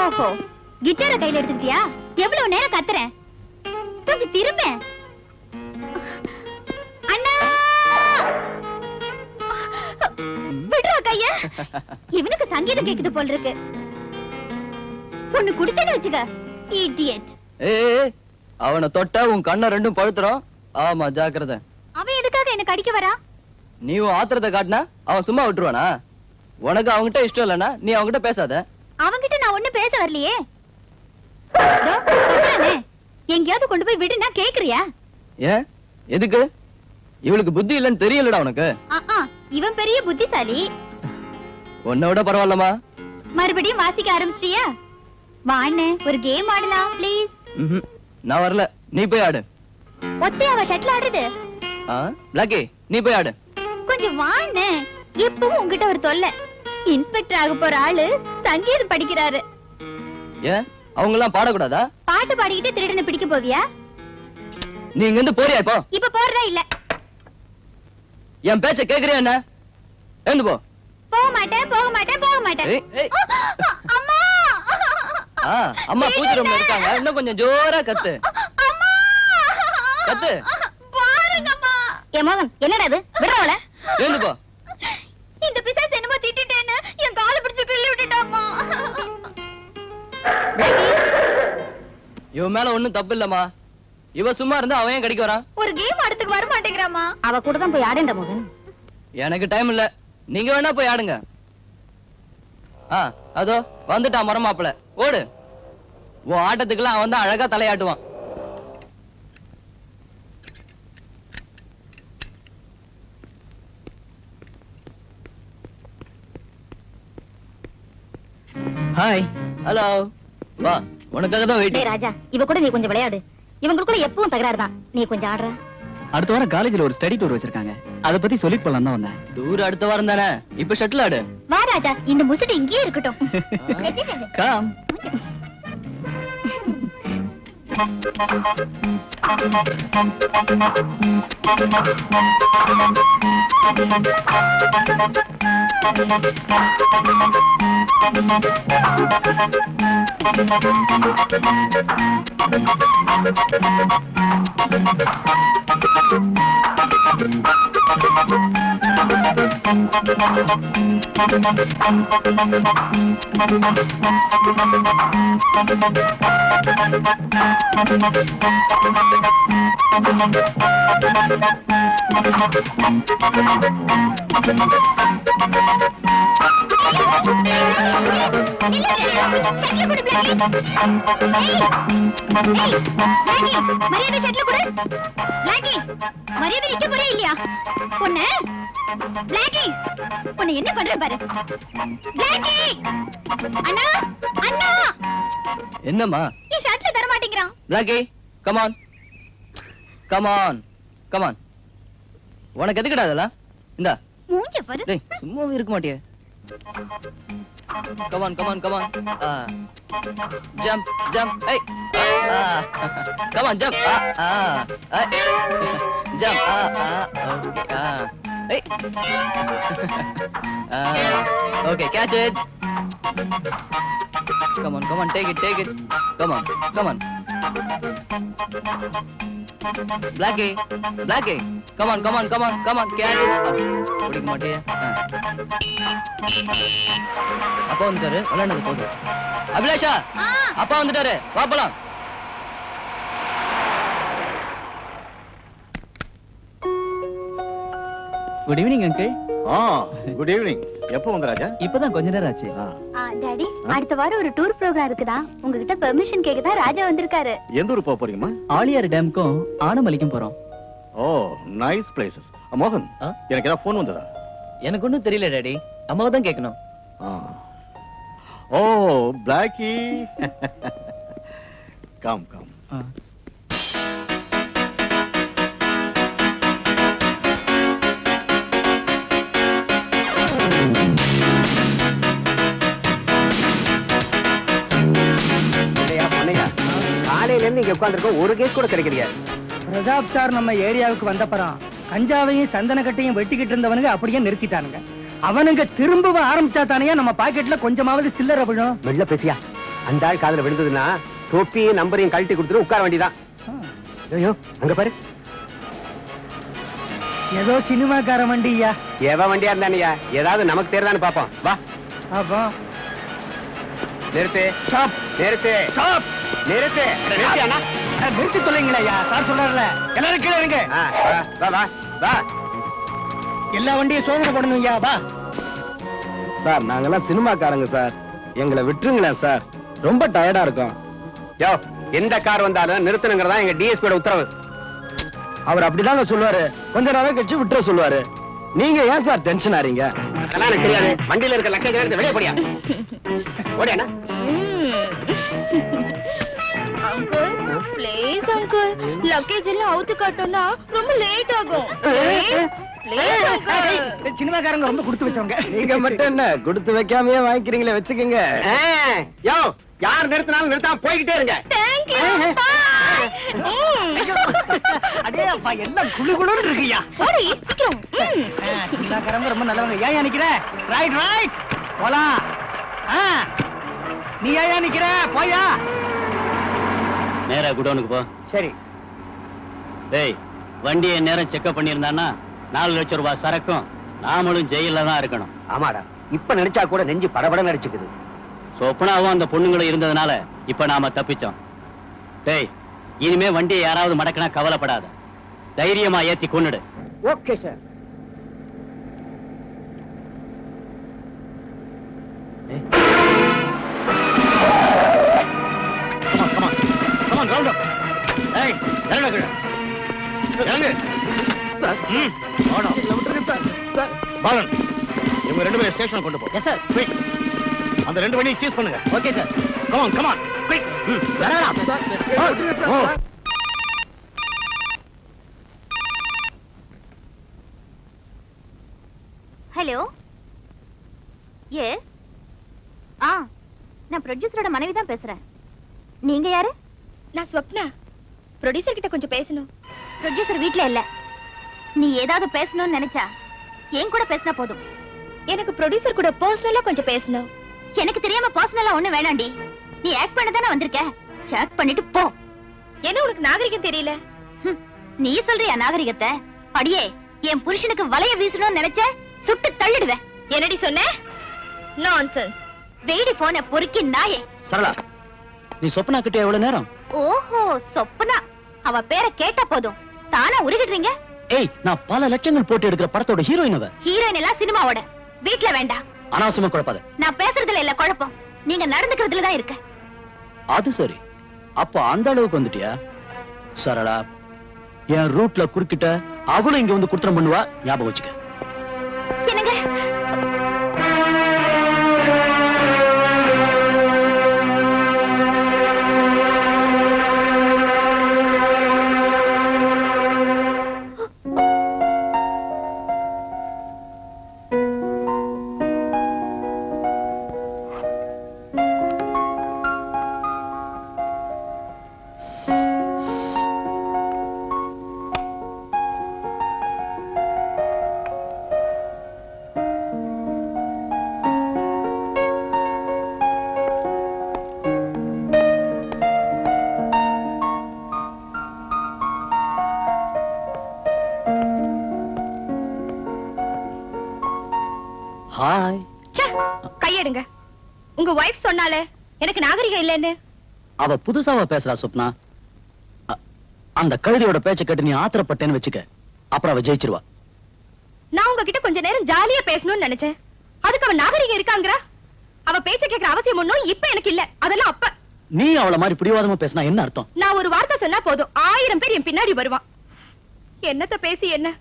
ஓஹோ, கிட்டார கையில எடுத்துக்கிட்டியா? எவ்வளவு நேரம் கத்துறேன், கொஞ்சம் திரும்ப. அண்ணா, விடுறா கைய. இவனுக்கு சங்கீதம் கேக்குது போல் இருக்கு. பொண்ணு குடுத்தேன்னு வச்சுக்க, இடியட். ஏய், அவனை தொட்டா உன் கண்ணை ரெண்டும் பழுத்துறோம். ஆமா, ஜாக்கிரதை. அவன் எதுக்காக என்ன கடிக்க வரா? நீ உன் ஆத்திரத்தை காட்டினா அவன் சும்மா விட்டுருவானா? உனக்கு அவங்கிட்ட இஷ்டம் இல்லைன்னா நீ அவங்கிட்ட பேசாத. அவங்கிட்ட நான் ஒண்ணு பேச வரலையே. எங்கேயாவது கொண்டு போய் விடுனா கேக்குறியா? ஏன், எதுக்கு? இவளுக்கு புத்தி இல்லைன்னு தெரியலடா உனக்கு. இவன் பெரிய புத்திசாலி. உன்னை விட பரவாயில்லமா? மறுபடியும் வாசிக்க ஆரம்பிச்சிட்டியா? வாண்ணே, ஒரு கேம் ஆடலாம் ப்ளீஸ். நான் வரல, நீ போய் ஆடு. ஒத்தையாவா ஷட்டில் ஆடுறது? பிளாக்கி, நீ போய் ஆடு. கொஞ்சம் வாண்ணே, எப்பவும் உங்ககிட்ட ஒரு தொல்லை. இன்ஸ்பெக்டர் ஆக போற ஆளு சங்கீதம் படிக்கிறாரு. ஏன், அவங்க எல்லாம் பாடக்கூடாதா? பாட்டு பாடிக்கிட்டு திருடனை பிடிக்க போவியா? நீ இங்க இருந்து போறியா? இப்போ இப்ப போறதா இல்ல? என் பேச்ச கேக்குறியா என்ன? எழுந்து போ. போக மாட்டேன், போக மாட்டேன், போக மாட்டேன். அம்மா, அம்மா பூஜை ரூம்ல இருக்காங்க. இன்னும் கொஞ்சம் ஜோரா கத்து. அம்மா, கத்து. பாருங்கம்மா. ஏ மகன், என்னடா இது? விடுறவள. எழுந்து போ. இந்த பிசாசு என்னமோ திட்டிட்டேன்னு என் காலை பிடிச்சு கிள்ளி விட்டுட்டாம்மா. இவன் மேல ஒண்ணும் தப்பு இல்லம்மா. இவ சும்மா இருந்தா அவன் ஏன் கடிக்க வரான்? ஒரு கேம் ஆடுறதுக்கு வர மாட்டேங்கிறாமா. அவ கூட தான் போய் ஆடேண்ட மகன். எனக்கு டைம் இல்ல, நீங்க வேணா போய் ஆடுங்க. அதோ வந்துட்டான் மரமாப்பிள. ஓடு. உன் ஆட்டத்துக்குலாம் அவன் தான் அழகா தலையாட்டுவான். ஹாய். ஹலோ. வா, உனக்காக தான் வெயிட்டிங். ராஜா, இவ கூட நீ கொஞ்சம் விளையாடு. இவங்களுக்குள்ள எப்பவும் தகராறு தான். நீ கொஞ்சம் ஆடுற. அடுத்த வாரம் காலேஜ்ல ஒரு ஸ்டடி டூர் வச்சிருக்காங்க. அத பத்தி சொல்லிட்டு போலாம் தான் வந்தேன். டூர் அடுத்த வாரம் தானே? இப்ப ஷட்டில் ஆடு. வா ராஜா, இந்த முசுடு இங்கேயே இருக்கட்டும். கம். என்ன பண்ற பாரு. என்னம்மா? தர மாட்டேங்கிறான். Come on come on come on. உனக்கு எதுக்குடா அதெல்லாம்? இந்தா மூஞ்ச பாரு. டேய், சும்மாவே இருக்க மாட்டியே. Come on come on come on. Jump jump. ஏய், கமான் ஜம்ப். ஜம்ப். ஓகே. ஏய், okay, catch it. Come on, come on, take it. Come on. Blackie, come on, catch it. பிடிக்க மாட்டியே. அப்பா வந்துட்டாரு, விளையாடுறது போதும். அபிலாஷா, அப்பா வந்துட்டாரு, வா போலாம். Good evening uncle. Good evening. எப்போ வந்த ராஜா? இப்பதான் கொஞ்ச நேரம் ஆச்சு. டாடி, அடுத்த வாரம் ஒரு டூர் ப்ரோகிராம் இருக்குதா, உங்ககிட்ட பெர்மிஷன் கேக்குதா ராஜா வந்திருக்காரு. எந்த ஊர் போறீங்கம்மா? ஆழியார் டேம்க்கும் ஆனமலைக்கும் போறோம். ஓ, நைஸ் பிளேசஸ். மோகன், எனக்கு ஏதாவது போன் வந்ததா? எனக்கு ஒண்ணும் தெரியல டாடி, அம்மாவை தான் கேட்கணும். ஓ, பிளாக்கி. கம். காலையில இருந்து இங்க உட்கார்ந்திருக்கோம், ஒரு கேஸ் கூட கிடைக்கலையா? பிரதாப் சார் நம்ம ஏரியாவுக்கு வந்தப்பறம் கஞ்சாவையும் சந்தன கட்டையும் வெட்டிக்கிட்டு இருந்தவனுங்க அப்படியே நிறுத்திட்டானுங்க. அவனுங்க திரும்ப ஆரம்பிச்சா தானே நம்ம பாக்கெட்ல கொஞ்சமாவது சில்லறை விழும். வெள்ள பேசியா? அந்த ஆள் காதுல விழுந்ததுன்னா தொப்பியும் நம்பரையும் கழட்டி கொடுத்துட்டு உட்கார வேண்டியதான். ஐயோ அங்க பாரு, ஏதோ சினிமாக்கார வண்டியா. எவ வண்டியா இருந்தானியா, ஏதாவது நமக்கு தெரியுதான்னு பாப்போம். வா அப்போ நிறுத்து, நிறுத்து, நிறுத்து, நிறுத்தியாண்ணா? நிறுத்தி சொல்லுங்களா ஐயா, சார் சொல்றாருல. எல்லாரும் கீழே இருங்க. வா வா வா. எல்லா வண்டியும் சோதனை பண்ணணும் ஐயா. வா சார் நாங்கெல்லாம் சினிமாக்காரங்க சார், எங்களை விட்டுருங்களேன் சார், ரொம்ப டயர்டா இருக்கும். யோ, எந்த கார் வந்தாலும் நிறுத்தணுங்கிறதா எங்க டிஎஸ்பியோட உத்தரவு. அவர் அப்படிதாங்க சொல்லுவாரு, கொஞ்ச நேரம் கழிச்சு விட்டுற சொல்லுவாரு. நீங்க ஏன் சார் டென்ஷன் ஆறீங்க? அதெல்லாம் எனக்கு தெரியாது. வண்டியில இருக்க லக்கேஜ் எடுத்து வெளியே போடியா. ஓடியாண்ணா. அங்கிள் ப்ளீஸ் அங்கிள், லக்கேஜ் எல்லாம் அவுத்து காட்டோம்னா ரொம்ப லேட் ஆகும். Please uncle. சினிமாக்காரங்க ரொம்ப கொடுத்து வச்சவங்க. நீங்க மட்டும் என்ன கொடுத்து வைக்காமயே வாங்கிக்கிறீங்களே, வச்சுக்கோங்க. யோ, யார் நிறுத்தினாலும் நிறுத்தாம போய்கிட்டே இருங்க. Thank you. Bye. அடே அப்பா, எல்லாம் குளு குளுன்னு இருக்குயா. போடி சீக்கிரம். சினிமாக்காரங்க ரொம்ப நல்லவங்க. ஏன் நிக்கிற? ரைட் ரைட் போலாம். நீ ஏன் நிக்கிற? போயா. நேரா குடோனுக்கு போ. சரி. டேய், வண்டியை நேரம் செக்அப் பண்ணியிருந்தான்னா 4 லட்சம் ரூபாய் சரக்கும் நாமளும் ஜெயில தான் இருக்கணும். ஆமாடா, இப்ப நினைச்சா கூட நெஞ்சு படபட நடிச்சுக்குது. சொப்பனாவும் அந்த பொண்ணுங்களும் இருந்ததுனால இப்ப நாம தப்பிச்சோம். டேய், இனிமே வண்டியை யாராவது மடக்கினா கவலைப்படாத, தைரியமா ஏத்தி கொன்னுடு. Okay sir. பாலன், இவங்க 2 பேரும் ஸ்டேஷன் கொண்டு போ. Yes sir. Quick. அந்த 2 வண்டியும் சீஸ் பண்ணுங்க. Okay sir. Come on, come on. Quick. Hello. Yes. நான் ப்ரொடியூசரோட மனைவி தான் பேசுறேன். நீங்க யாரு? நான் ஸ்வப்னா. ப்ரொடியூசர் கிட்ட கொஞ்சம் பேசணும். ப்ரொடியூசர் வீட்ல இல்ல. நீ ஏதாவது பேசணும்னு நினைச்சா என் கூட பேசினா போதும். எனக்கு ப்ரொடியூசர் கூட பர்சனலா கொஞ்சம் பேசணும். எனக்கு தெரியாம பர்சனலா ஒண்ணு வேணாண்டி. நீ ஆக்ட் பண்ண தானே வந்திருக்க, ஆக்ட் பண்ணிட்டு போ. என்ன உனக்கு நாகரிகம் தெரியல? நீ சொல்றியா நாகரிகத்தை? அடியே, என் புருஷனுக்கு வலைய வீசணும்னு நினைச்ச சுட்டு தள்ளிடுவேன். என்னடி சொன்ன? நான்சென்ஸ். வெயிடி போன பொறுக்கி நாயே. சரளா, நீ சொப்பனா கிட்ட எவ்வளவு நேரம்? ஓஹோ, சொப்பனா. அவ பேரை கேட்டா போதும் தானா உருகிடுறீங்க. ஏய், நான் பல லட்சங்கள் போட்டு எடுக்கிற படத்தோட ஹீரோயின் அவ. ஹீரோயின் எல்லாம் சினிமாவோட வீட்ல வேண்டாம். அனாவசியமா குழப்பாத. நான் பேசுறதுல இல்ல குழப்பம், நீங்க நடந்துக்கிறதுல தான் இருக்கு. அது சரி, அப்ப அந்த அளவுக்கு வந்துட்டியா? சரளா, என் ரூட்ல குறுக்கிட்ட அவளும் இங்க வந்து குற்றம் பண்ணுவா, ஞாபகம் வச்சுக்க. என்னங்க? ஹாய். கையெடுங்க. உங்க வைஃப் சொன்னாலே எனக்கு நாகரிகம் இல்லைன்னு. அவ புதுசாவா பேசுறா சொப்னா. அந்த கழுதையோட பேச்ச கேட்டு நீ ஆத்திரப்பட்டேன்னு வச்சுக்க, அப்புறம் அவ ஜெயிச்சிருவா. நான் உங்ககிட்ட கொஞ்ச நேரம் ஜாலியா பேசணும்னு நினைச்சேன். அதுக்கு அவ நாகரிகம் இருக்காங்கறா? அவ பேச்ச கேக்குற அவசியம் ஒண்ணும் இப்ப எனக்கு இல்ல. அதெல்லாம் அப்ப. நீ அவள மாதிரி பிடிவாதமா பேசினா என்ன அர்த்தம்? நான் ஒரு வார்த்தை சொன்னா போதும் 1000 பேர் என் பின்னாடி வருவான். என்னத்த பேசி என்ன,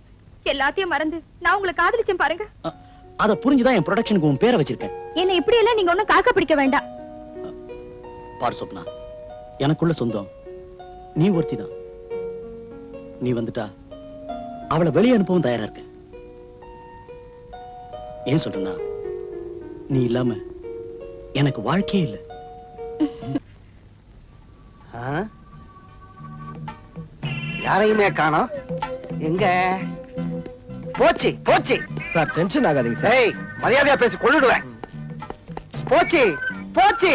எல்லாத்தையும் மறந்து நான் உங்களை காதலிச்சேன் பாருங்க. அத புரிஞ்சுதான் என் ப்ரொடக்ஷனுக்கு உன் பேரை வச்சிருக்கேன். என்ன இப்படி எல்லாம் நீங்க ஒண்ணும் காக்க பிடிக்க வேண்டாம். பாரு சொப்னா, எனக்குள்ள சொந்தம் நீ ஒருத்திதான். நீ வந்துட்டா அவளை வெளியே அனுப்பவும் தயாரா இருக்க. ஏன் சொல்றேன்னா, நீ இல்லாம எனக்கு வாழ்க்கையே இல்லை. யாரையுமே காணோம். எங்க போச்சு? போச்சு சார், டென்ஷன் ஆகாதீங்க சார். ஏய், மரியாதையா பேசி கொள்ளுடுவேன். போச்சு போச்சு.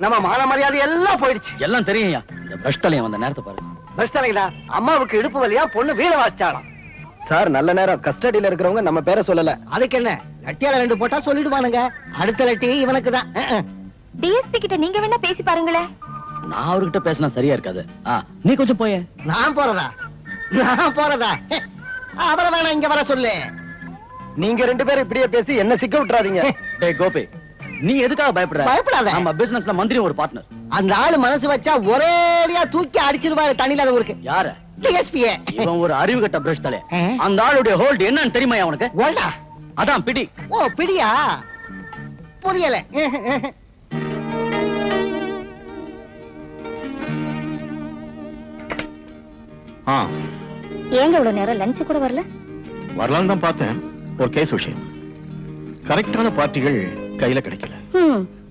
நம்ம மான மரியாதை எல்லாம் போயிடுச்சு. எல்லாம் தெரியும்யா. இந்த பிரஷ்டலையும் வந்த நேரத்தை பாரு. பெஸ்டா அம்மாவுக்கு இடுப்பு வலியா பொண்ணு வீட வாசிச்சாலாம். சார் நல்ல நேரம் கஸ்டடியில இருக்கிறவங்க நம்ம பேரை சொல்லல. அதுக்கு என்ன, லட்டியால 2 போட்டா சொல்லிடுவானுங்க. அடுத்த லட்டி இவனுக்கு தான். டிஎஸ்பி கிட்ட நீங்க வேணா பேசி பாருங்களேன். நான் அவர்கிட்ட பேசினா சரியா இருக்காது. நீ கொஞ்சம் போய. நான் போறதா? அவரை வேணா இங்க வர சொல்லு. நீங்க 2 பேரும் இப்படியே பேசி என்ன சிக்க விட்டுறாதீங்க. டேய் கோபி, நீ எதுக்காக பயப்படுற? பயப்படாத. நம்ம பிசினஸ்ல மந்திரி ஒரு பார்ட்னர். அந்த ஆளு மனசு வச்சா ஒரேடியா தூக்கி அடிச்சிருவாரு தண்ணியில ஊருக்கு. யார? டிஎஸ்பியே. இவன் ஒரு அறிவு கட்ட பிரஷ் தலை. அந்த ஆளுடைய ஹோல்ட் என்னன்னு தெரியுமா உனக்கு? ஓல்டா? அதான் பிடி. ஓ பிடியா? புரியல. ஏங்க இவ்வளவு நேரம் லஞ்ச் கூட வரல? வரலாம் தான் பார்த்தேன். ஒரு கேஸ் விஷயம். கரெக்டான பார்ட்டிகள் கையில கிடைக்கல.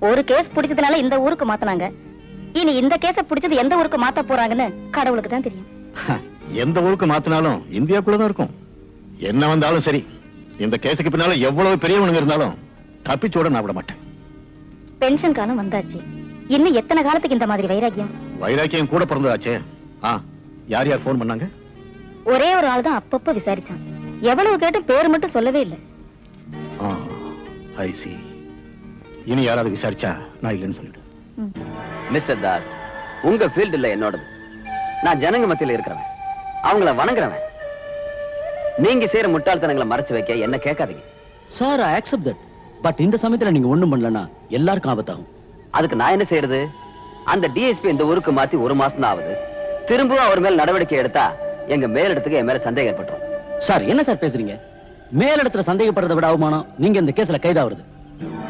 ஒரு கேஸ் பிடிச்சதுனால இந்த ஊருக்கு மாத்துனாங்க. இனி இந்த கேஸ பிடிச்சது எந்த ஊருக்கு மாத்த போறாங்கன்னு கடவுளுக்கு தான் தெரியும். எந்த ஊருக்கு மாத்தினாலும் இந்தியாக்குள்ளதான் இருக்கும். என்ன வந்தாலும் சரி, இந்த கேஸுக்கு பின்னால எவ்வளவு பெரியவனுங்க இருந்தாலும் தப்பிச்சோட நான் விட மாட்டேன். பென்ஷன் காலம் வந்தாச்சு. இன்னும் எத்தனை காலத்துக்கு இந்த மாதிரி வைராக்கியம்? வைராக்கியம் கூட பிறந்ததாச்சே. யார் யார் போன் பண்ணாங்க? ஒரே ஒரு ஆள் தான் அப்பப்ப விசாரிச்சான். எவ்வளவு கேட்டு பேர் மட்டும் சொல்லவே இல்லை. ஐ see. இனி யாராவது விசாரிச்சா நான் இல்லைன்னு சொல்லிடு. மிஸ்டர் தாஸ், உங்க ஃபீல்ட் இல்ல என்னோடது. நான் ஜனங்க மத்தியில இருக்கிறவன், அவங்கள வணங்குறவன். நீங்க செய்யற முட்டாள்தனங்களை மறைச்சு வைக்க என்ன கேட்காதீங்க. Sir, I accept that. But இந்த சமயத்துல நீங்க ஒண்ணும் பண்ணலன்னா எல்லாருக்கும் ஆபத்தாகும். அதுக்கு நான் என்ன செய்யறது? அந்த டிஎஸ்பி இந்த ஊருக்கு மாத்தி 1 மாசம் தான் ஆகுது. திரும்பவும் அவர் மேல நடவடிக்கை எடுத்தா எங்க மேலிடத்துக்கு என் மேல சந்தேகம் ஏற்பட்டுரும். சார், என்ன சார் பேசுறீங்க? மேலிடத்துல சந்தேகப்படுறதை விட அவமானம் நீங்க இந்த கேஸ்ல கைதாகிறது.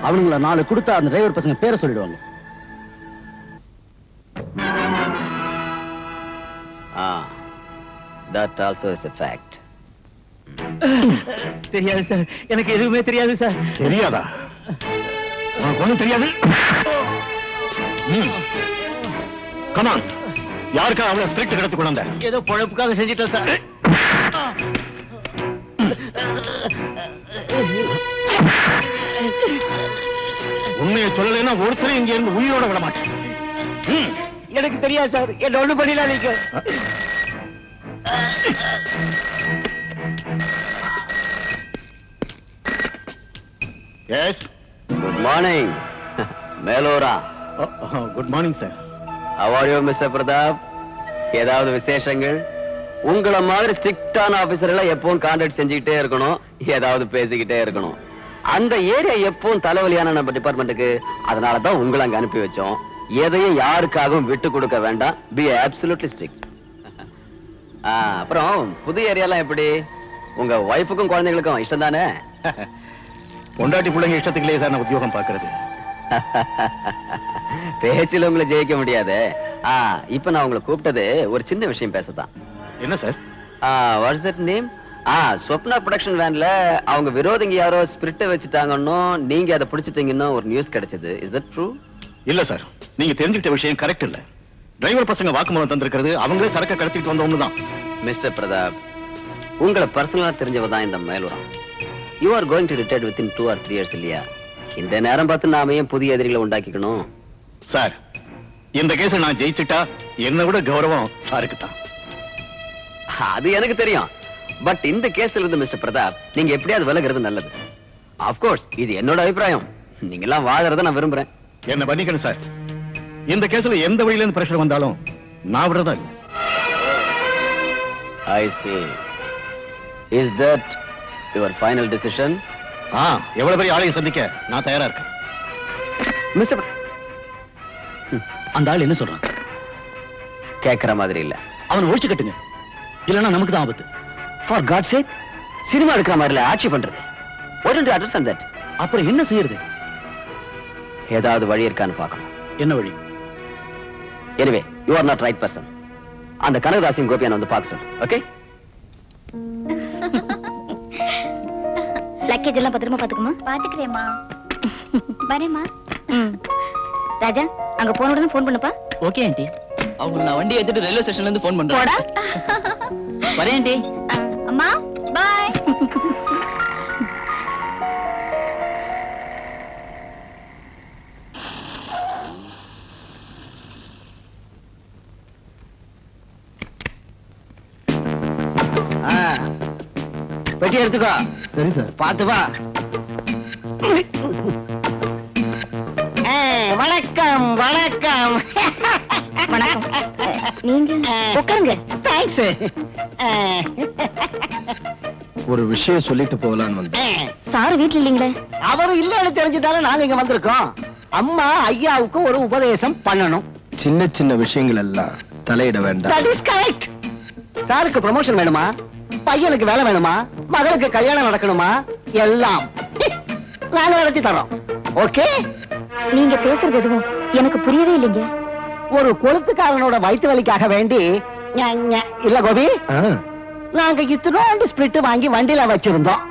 அவனுங்கள 4 கொடுத்தா அந்த டிரைவர் பசங்க பேரை சொல்லிடுவாங்க. That also is a fact. தெரியாது சார், எனக்கு எதுவுமே தெரியாது சார். தெரியாதா? உனக்கு ஒண்ணும் தெரியாது? கமான், யாருக்கா அவளை ஸ்பிரிட் கிடத்து கொண்டு வந்த? ஏதோ பொழப்புக்காக செஞ்சிட்டோம் சார். உண்மையை சொல்லலைன்னா ஒருத்தரும் இங்க இருந்து உயிரோட விட மாட்டேன். எனக்கு தெரியாது சார், என்ன ஒண்ணு பண்ணிடாதீங்க. எஸ், குட் மார்னிங் மேலோரா. Good morning sir. How are you, Mr. Pratap? ஏதாவது விசேஷங்கள்? உங்கள மாதிரி ஸ்ட்ரிக்டான ஆபீசர்களை எப்பவும் கான்டாக்ட் செஞ்சுக்கிட்டே இருக்கணும், ஏதாவது பேசிக்கிட்டே இருக்கணும். அந்த ஏரியா எப்பவும் தலைவலியான நம்ம டிபார்ட்மெண்ட்டுக்கு. அதனாலதான் உங்களை அங்க அனுப்பி வச்சோம். எதையும் யாருக்காகவும் விட்டு கொடுக்க வேண்டாம். Be absolutely strict. அப்புறம் புது ஏரியாலாம் எப்படி? உங்க வைஃபுக்கும் குழந்தைகளுக்கும் இஷ்டம் தானே? பொண்டாட்டி பிள்ளைங்க இஷ்டத்துக்குள்ளே சார் நான் உத்தியோகம் பார்க்கறது. பேச்சில உங்களை ஜெயிக்க முடியாது. இப்ப நான் உங்களை கூப்பிட்டது ஒரு சின்ன விஷயம் பேசத்தான். என்ன sir? What's that name? Swapna production வேன்ல அவங்க விரோதிங்க யாரோ ஸ்பிரிட்டை வச்சுட்டாங்கன்னு நீங்க அதை பிடிச்சிட்டீங்கன்னு ஒரு நியூஸ் கிடைச்சது. Is that true? இல்ல சார், நீங்க தெரிஞ்சுக்கிட்ட விஷயம் கரெக்ட் இல்ல. டிரைவர் பசங்க வாக்குமூலம் தந்திருக்கிறது அவங்களே சரக்க கடத்திட்டு வந்த ஒண்ணுதான். மிஸ்டர் பிரதாப், உங்களை பர்சனலா தெரிஞ்சவதான் இந்த மேலுரம். You are going to retired within 2 or 3 years இல்லையா? இந்த நேரம் பார்த்து நாம ஏன் புதிய எதிரிகளை உண்டாக்கிக்கணும்? சார், இந்த கேஸ நான் ஜெயிச்சுட்டா என்னை விட கௌரவம் சாருக்கு தான். அது எனக்கு தெரியும். பட் இந்த கேஸ்ல இருந்து மிஸ்டர் பிரதாப் நீங்க எப்படியாவது விலகிறது நல்லது. ஆஃப்கோர்ஸ் இது என்னோட அபிப்பிராயம். நீங்க எல்லாம் வாழறத நான் விரும்புறேன். என்ன பண்ணிக்கணும் சார். இந்த கேஸ்ல எந்த வழியில இருந்து பிரஷர் வந்தாலும் நான் விடுறதா இல்ல. I see. Is that your final decision? எவ்வளவு பெரிய ஆளையும் சந்திக்க நான் தயாரா இருக்கேன். மிஸ்டர், அந்த ஆள் என்ன சொல்றான்? கேட்கிற மாதிரி இல்ல. அவனை ஒழிச்சு கட்டுங்க, இல்லன்னா நமக்கு தான் ஆபத்து. ஃபார் காட் சேக், சினிமா எடுக்கிற மாதிரி ஆட்சி பண்றது. Why don't you understand that? அப்புறம் என்ன செய்யறது? ஏதாவது வழி இருக்கான்னு பார்க்கணும். என்ன வழி? Anyway, you are not right person. அந்த கனகதாசியும் கோபியான வந்து பார்க்க சொல்லு. ஓகே? லக்கேஜ் எல்லாம் பத்திரமா பாத்துக்குமா? பாத்துக்கிறேம்மா. வரேம்மா. ராஜா, அங்க போன உடனே போன் பண்ணுப்பா. Okay aunty. அவங்க நான் வண்டி ஏத்திட்டு ரயில்வே ஸ்டேஷன்ல இருந்து போன் பண்றேன். போடா. வரேன் ஆண்டி. அம்மா, பை. பெட்டி எடுத்துக்கோ. சரி சார். பாத்து வா. வணக்கம் வணக்கம். வணக்கம். நீங்க உட்காருங்க. தேங்க்ஸ். ஒரு விஷயம் சொல்லிட்டு போகலான்னு வந்தேன். சார் வீட்ல இல்லீங்களே? அவரும் இல்லன்னு தெரிஞ்சுதானே நாங்க இங்க வந்திருக்கோம். அம்மா ஐயாவுக்கு ஒரு உபதேசம் பண்ணணும். சின்ன சின்ன விஷயங்கள் எல்லாம் தலையிட வேண்டாம். That is correct. சாருக்கு ப்ரமோஷன் வேணுமா, பையனுக்கு வேலை வேணுமா, மகளுக்கு கல்யாணம் நடக்கணுமா, எல்லாம் நாங்க நடத்தி தரோம். ஓகே? நீங்க பேசுறது எதுவும் எனக்கு புரியவே இல்லைங்க. ஒரு கொளுத்துக்காரனோட வயிற்று வலிக்காக வேண்டி இல்ல கோபி, நாங்க இத்தனோண்டு ஸ்பிரிட் வாங்கி வண்டியில வச்சிருந்தோம்.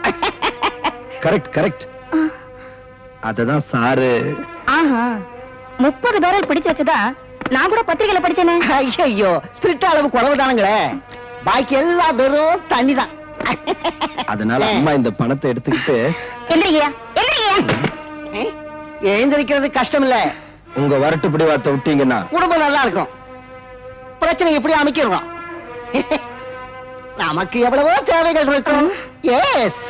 Correct correct. அததான் சாரு. ஆஹா, 30 பேரல் பிடிச்சு வச்சதா நான் கூட பத்திரிகையில படிச்சேனே. ஐயோ, ஸ்பிரிட் அளவு குறைவுதானுங்களே, பாக்கி எல்லாம் வெறும் தண்ணி தான். அதனால அம்மா இந்த பணத்தை எடுத்துக்கிட்டு எந்திரிங்கயா, எந்திரிங்கயா. எழுந்திருக்கிறது கஷ்டம் இல்ல, உங்க வரட்டு பிடிவாத்த விட்டீங்கன்னா குடும்பம் நல்லா இருக்கும். பிரச்சனை எப்படி அமைக்கிறோம், நமக்கு எவ்வளவோ தேவைகள் இருக்கும். எஸ்,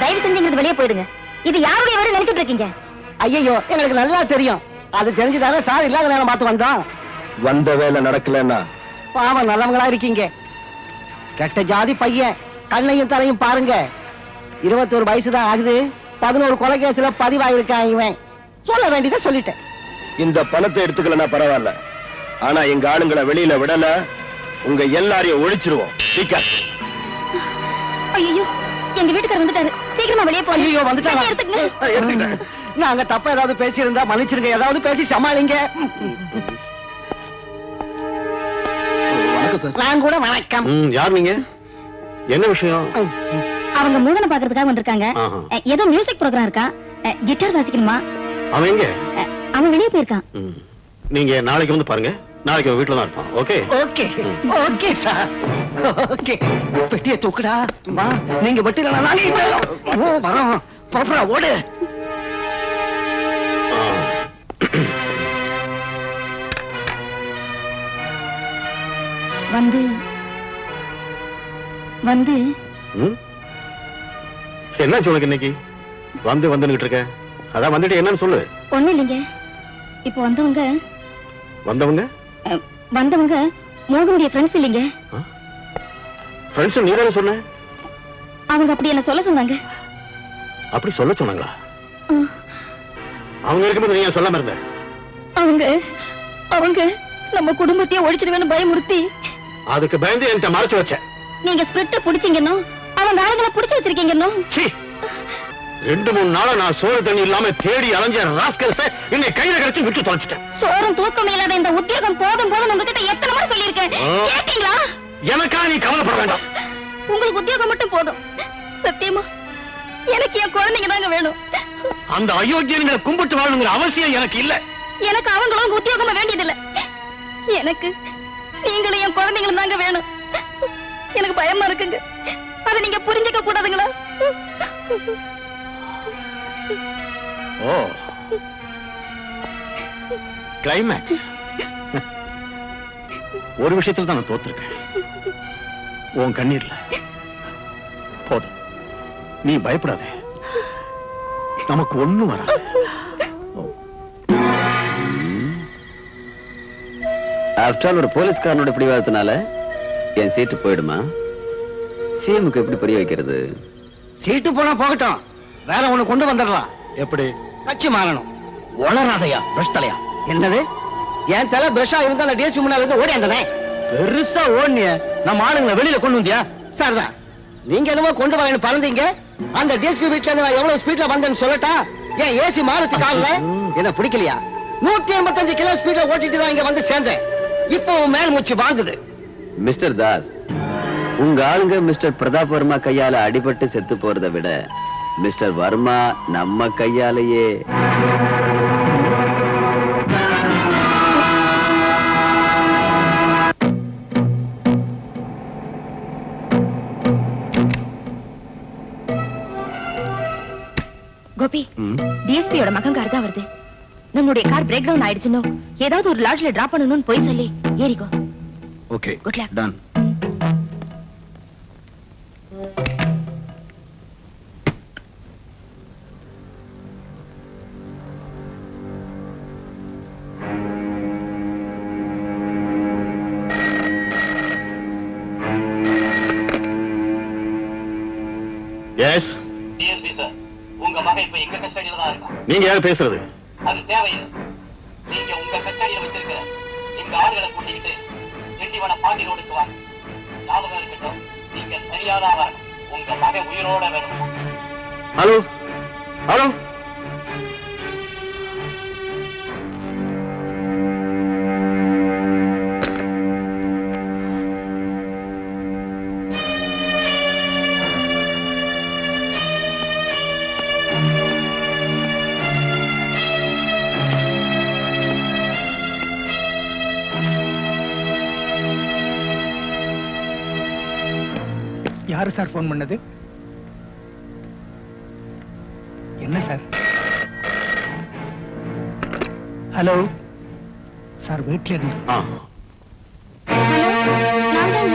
தயவு செஞ்சு வெளியே போயிடுங்க. இது யாருடைய வீடு நினைச்சிட்டு இருக்கீங்க? ஐயோ, எங்களுக்கு நல்லா தெரியும். அது தெரிஞ்சுதானே சார் இல்லாத நேரம் பார்த்து வந்தோம். வந்த வேலை நடக்கலன்னா பாவம், நல்லவங்களா இருக்கீங்க. கெட்ட ஜாதி பையன், கண்ணையும் தலையும் பாருங்க. 21 வயசுதான் ஆகுது, 11 கொலை கேஸ்ல பதிவாயிருக்கான். இவன் சொல்ல வேண்டியதை சொல்லிட்டேன். இந்த பணத்தை எடுத்துக்கலன்னா பரவாயில்ல, ஆனா எங்க ஆளுங்களை வெளியில விடல, உங்க எல்லாரையும் ஒழிச்சிருவோம். ஐயோ, எங்க வீட்டுக்காரர் வந்துட்டாரு, சீக்கிரமா வெளியே போங்க. ஐயோ, வந்துட்டாங்க. எடுத்துக்கங்க. நாங்க தப்பா ஏதாவது பேசியிருந்தா மன்னிச்சிருங்க, ஏதாவது பேசி சமாளிங்க. வணக்கம் சார். நான் கூட வணக்கம். யார் நீங்க? என்ன விஷயம்? அவங்க மூகனை பாக்குறதுக்காக வந்திருக்காங்க. ஆஹா. ஏதோ மியூசிக் ப்ரோக்ராம் இருக்கா, கிட்டார் வாசிக்கணுமா. அவன் எங்க? அவன் வெளியே போயிருக்கான். நீங்க நாளைக்கு வந்து பாருங்க, நாளைக்கு அவன் வீட்டுல தான் இருப்பான். Okay okay okay sir. Okay, பெட்டியை தூக்குடா. வா, நீங்க வெட்டில நானே வரோம். போடுறா, ஓடு. வந்து வந்து என்னாச்சு உனக்கு இன்னைக்கு? வந்துகிட்டு இருக்க, அதான் வந்துட்டு என்னன்னு சொல்லு. ஒண்ணு இல்லைங்க. இப்போ வந்தவங்க மோகனுடைய ஃப்ரெண்ட்ஸ் இல்லைங்க. ஃப்ரெண்ட்ஸ் நீ தானே சொன்ன? அவங்க அப்படி என்ன சொல்ல சொன்னாங்க. அப்படி சொல்ல சொன்னாங்களா? அவங்க இருக்கும்போது நீ சொல்லாம இருந்த? அவங்க நம்ம குடும்பத்தையே ஒழிச்சிடுவேன்னு பயமுறுத்தி, அதுக்கு பயந்து என்கிட்ட மறைச்சு வச்ச. நீங்க ஸ்பிரிட்ட புடிச்சீங்கன்னு அவங்க ஆளுங்களை புடிச்சு வச்சிருக்கீங்கன்னு. 2-3 நாளா நான் சோறு தண்ணி இல்லாம தேடி அலைஞ்ச ராஸ்கல்ஸ் என்னை கையில கிடைச்சு விட்டு தொலைச்சிட்டேன். சோறும் தூக்கம் இல்லாத இந்த உத்தியோகம் போதும் போதும் உங்ககிட்ட எத்தனை முறை சொல்லியிருக்கேன், கேட்டீங்களா? எனக்கா நீ கவலைப்பட வேண்டாம். உங்களுக்கு உத்தியோகம் மட்டும் போதும். சத்தியமா எனக்கு என் குழந்தைங்க தாங்க வேணும். அந்த அயோக்கியங்களை கும்பிட்டு வாழணுங்கிற அவசியம் எனக்கு இல்ல. எனக்கு அவங்களும் உத்தியோகமா வேண்டியதில்லை. எனக்கு நீங்களும் என் குழந்தைங்களும் தாங்க வேணும். எனக்கு பயமா இருக்குங்க, அதை நீங்க புரிஞ்சுக்க கூடாதுங்களா? ஓ, கிளைமேக்ஸ். ஒரு விஷயத்துல தான் நான் தோத்துருக்கேன், உன் கண்ணீர்ல. போதும், நீ பயப்படாதே, நமக்கு ஒண்ணும் வராது. ஆஃப்டர் ஆல் ஒரு போலீஸ்காரனோட பிடிவாதத்தினால என் சீட்டு போயிடுமா? சிஎம்க்கு எப்படி புரிய வைக்கிறது? சீட்டு போனா போகட்டும், வேற ஒண்ணு கொண்டு வந்துடலாம். எப்படி? கட்சி மாறணும். வளராதையா பிரஷ் தலையா? என்னது? என் தலை பிரஷா இருந்தா அந்த டிஎஸ்பி முன்னால இருந்து ஓடி வந்தனே. பெருசா ஓடுனிய, நம்ம ஆளுங்களை வெளியில கொண்டு வந்தியா? சார் தான், நீங்க என்னமோ கொண்டு வரேன்னு பறந்தீங்க. அந்த டிஎஸ்பி வீட்டுல இருந்து நான் எவ்வளவு ஸ்பீட்ல வந்தேன்னு சொல்லட்டா? ஏன் ஏசி மாறுத்து கால்ல? என்ன பிடிக்கலையா? 185 கிலோ ஸ்பீட்ல ஓட்டிட்டு தான் இங்க வந்து சேர்ந்தேன். இப்போ மேல் மூச்சு வாங்குது. மிஸ்டர் தாஸ், உங்க ஆளுங்க மிஸ்டர் பிரதாப் வர்மா கையால அடிபட்டு செத்து போறதை விட மிஸ்டர் வர்மா நம்ம கையாலேயே. கோபி, டிஎஸ்பியோட மகன் கார் தான் வருது. நம்மளுடைய கார் பிரேக் டவுன் ஆயிடுச்சுன்னு ஏதாவது ஒரு லாட்ஜ்ல டிராப் பண்ணணும்னு போய் சொல்லி ஏறிக்கோ. Okay, good luck. Done. Yes DSP sir, உங்க மகன் இப்ப எங்க கஸ்டடியில தான் இருக்கான். நீங்க யார் பேசுறது? அது தேவையில்லை. நீங்க உங்க கஸ்டடியில வச்சிருக்க இந்த ஆளுகளை கூட்டிக்கிட்டு திண்டிவன பாண்டி ரோடுக்கு வாங்க. ஞாபகம் இருக்கட்டும், நீங்க சரியாதான் வரணும். உங்க மகன் உயிரோட வேணும். ஹலோ ஹலோ, யாரு சார் போன் பண்ணது? என்ன சார்? ஹலோ சார், வீட்டுல இருந்து. நான் தாங்க.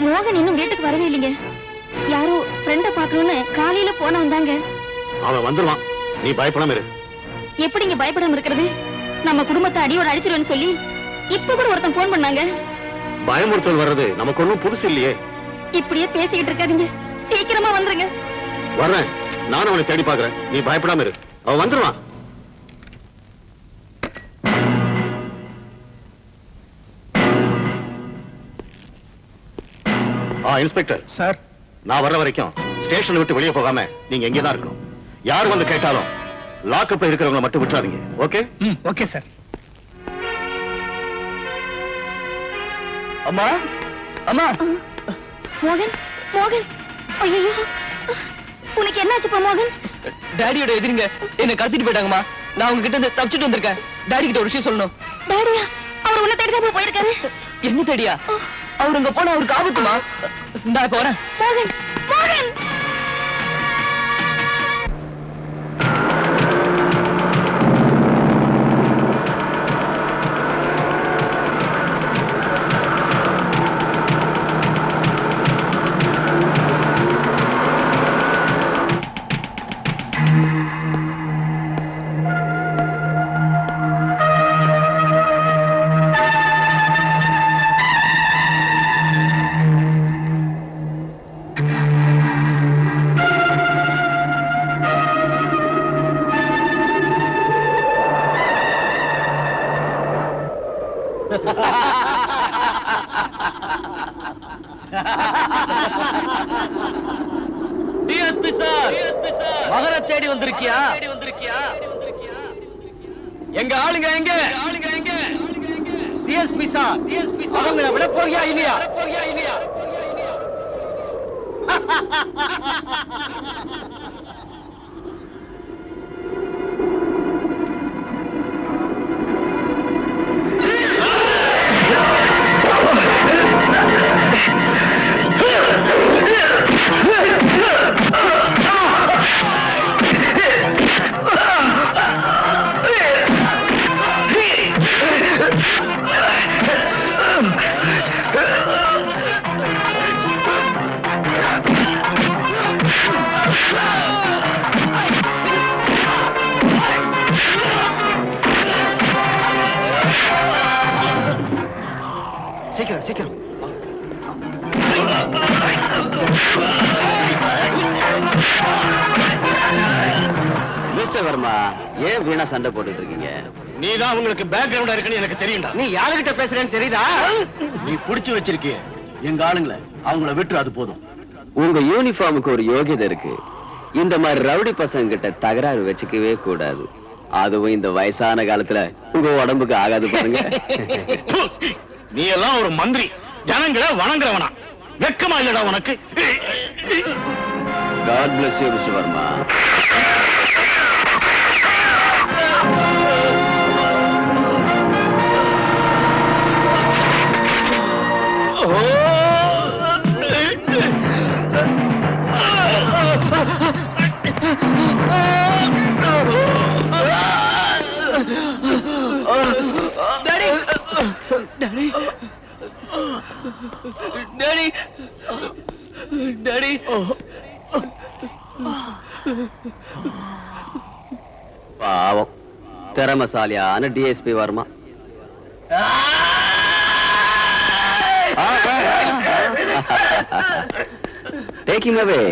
மோகன் இன்னும் வீட்டுக்கு வரவே இல்லைங்க. யாரோ ஃப்ரெண்ட பாக்கணும்னு காலையில போன வந்தாங்க. அவன் வந்துருவான், நீ பயப்படாம இரு. எப்படிங்க பயப்படாம இருக்கிறது? நம்ம குடும்பத்தை அடியோட அழிச்சிருவேன்னு சொல்லி இப்ப கூட ஒருத்தன் போன் பண்ணாங்க. பயமுறுத்தல் வர்றது நமக்கு ஒண்ணும் புதுசு இல்லையே. இப்படியே பேசிக்கிட்டு இருக்காதீங்க, சீக்கிரமா வந்துருங்க. வர்றேன், நானும் அவனை தேடி பாக்குறேன். நீ பயப்படாம இரு, அவன் வந்துருவான். இன்ஸ்பெக்டர் சார், நான் வர்ற வரைக்கும் ஸ்டேஷன் விட்டு வெளியே போகாம நீங்க எங்கேதான் இருக்கணும். யார் வந்து கேட்டாலும் லாக்அப்ல இருக்கிறவங்க மட்டும் விட்டுறாதீங்க. ஓகே? Okay sir. அம்மா அம்மா, மோகன், மோகன், ஐயோ, உனக்கு என்னாச்சுப்பா மோகன்? டாடியோட எதிரிங்க என்ன கடத்திட்டு போயிட்டாங்கம்மா. நான் உங்ககிட்ட இருந்து தப்பிச்சுட்டு வந்திருக்கேன். டாடி கிட்ட ஒரு விஷயம் சொல்லணும். டாடியா? அவர் உன்னை தேடிதான் போயிருக்காரு. என்ன தேடியா? அவர் அங்க போனா அவருக்கு ஆபத்துமா? நான் இப்ப வரேன். மோகன், மோகன். டிஎஸ்பி சார், மகரை தேடி வந்திருக்கியா? எங்க ஆளுங்க எங்க? டிஎஸ்பி சார், அவங்கள விட போறியா இல்லையா? சீக்கிரம் சீக்கிரம். மிஸ்டர் வர்மா, ஏன் வீணா சண்டை போட்டுட்டு இருக்கீங்க? நீதான் உங்களுக்கு பேக்ரவுண்டா இருக்குன்னு எனக்கு தெரியும்டா. நீ யாருகிட்ட பேசுறேன்னு தெரியுதா? நீ புடிச்சு வச்சிருக்கிய எங்க ஆளுங்களை, அவங்கள விட்டு அது போதும். உங்க யூனிஃபார்முக்கு ஒரு யோகியதை இருக்கு. இந்த மாதிரி ரவுடி பசங்க கிட்ட தகராறு வச்சுக்கவே கூடாது. அதுவும் இந்த வயசான காலத்துல உங்க உடம்புக்கு ஆகாது பாருங்க. நீ எல்லாம் ஒரு மந்திரி, ஜனங்களை வணங்குறவனா? வெக்கமா இல்லடா உனக்கு? God bless you, Mr. Verma. Daddy! Daddy! Daddy! Daddy! பாவம், திறமசாலியான DSP Varma. Take him away.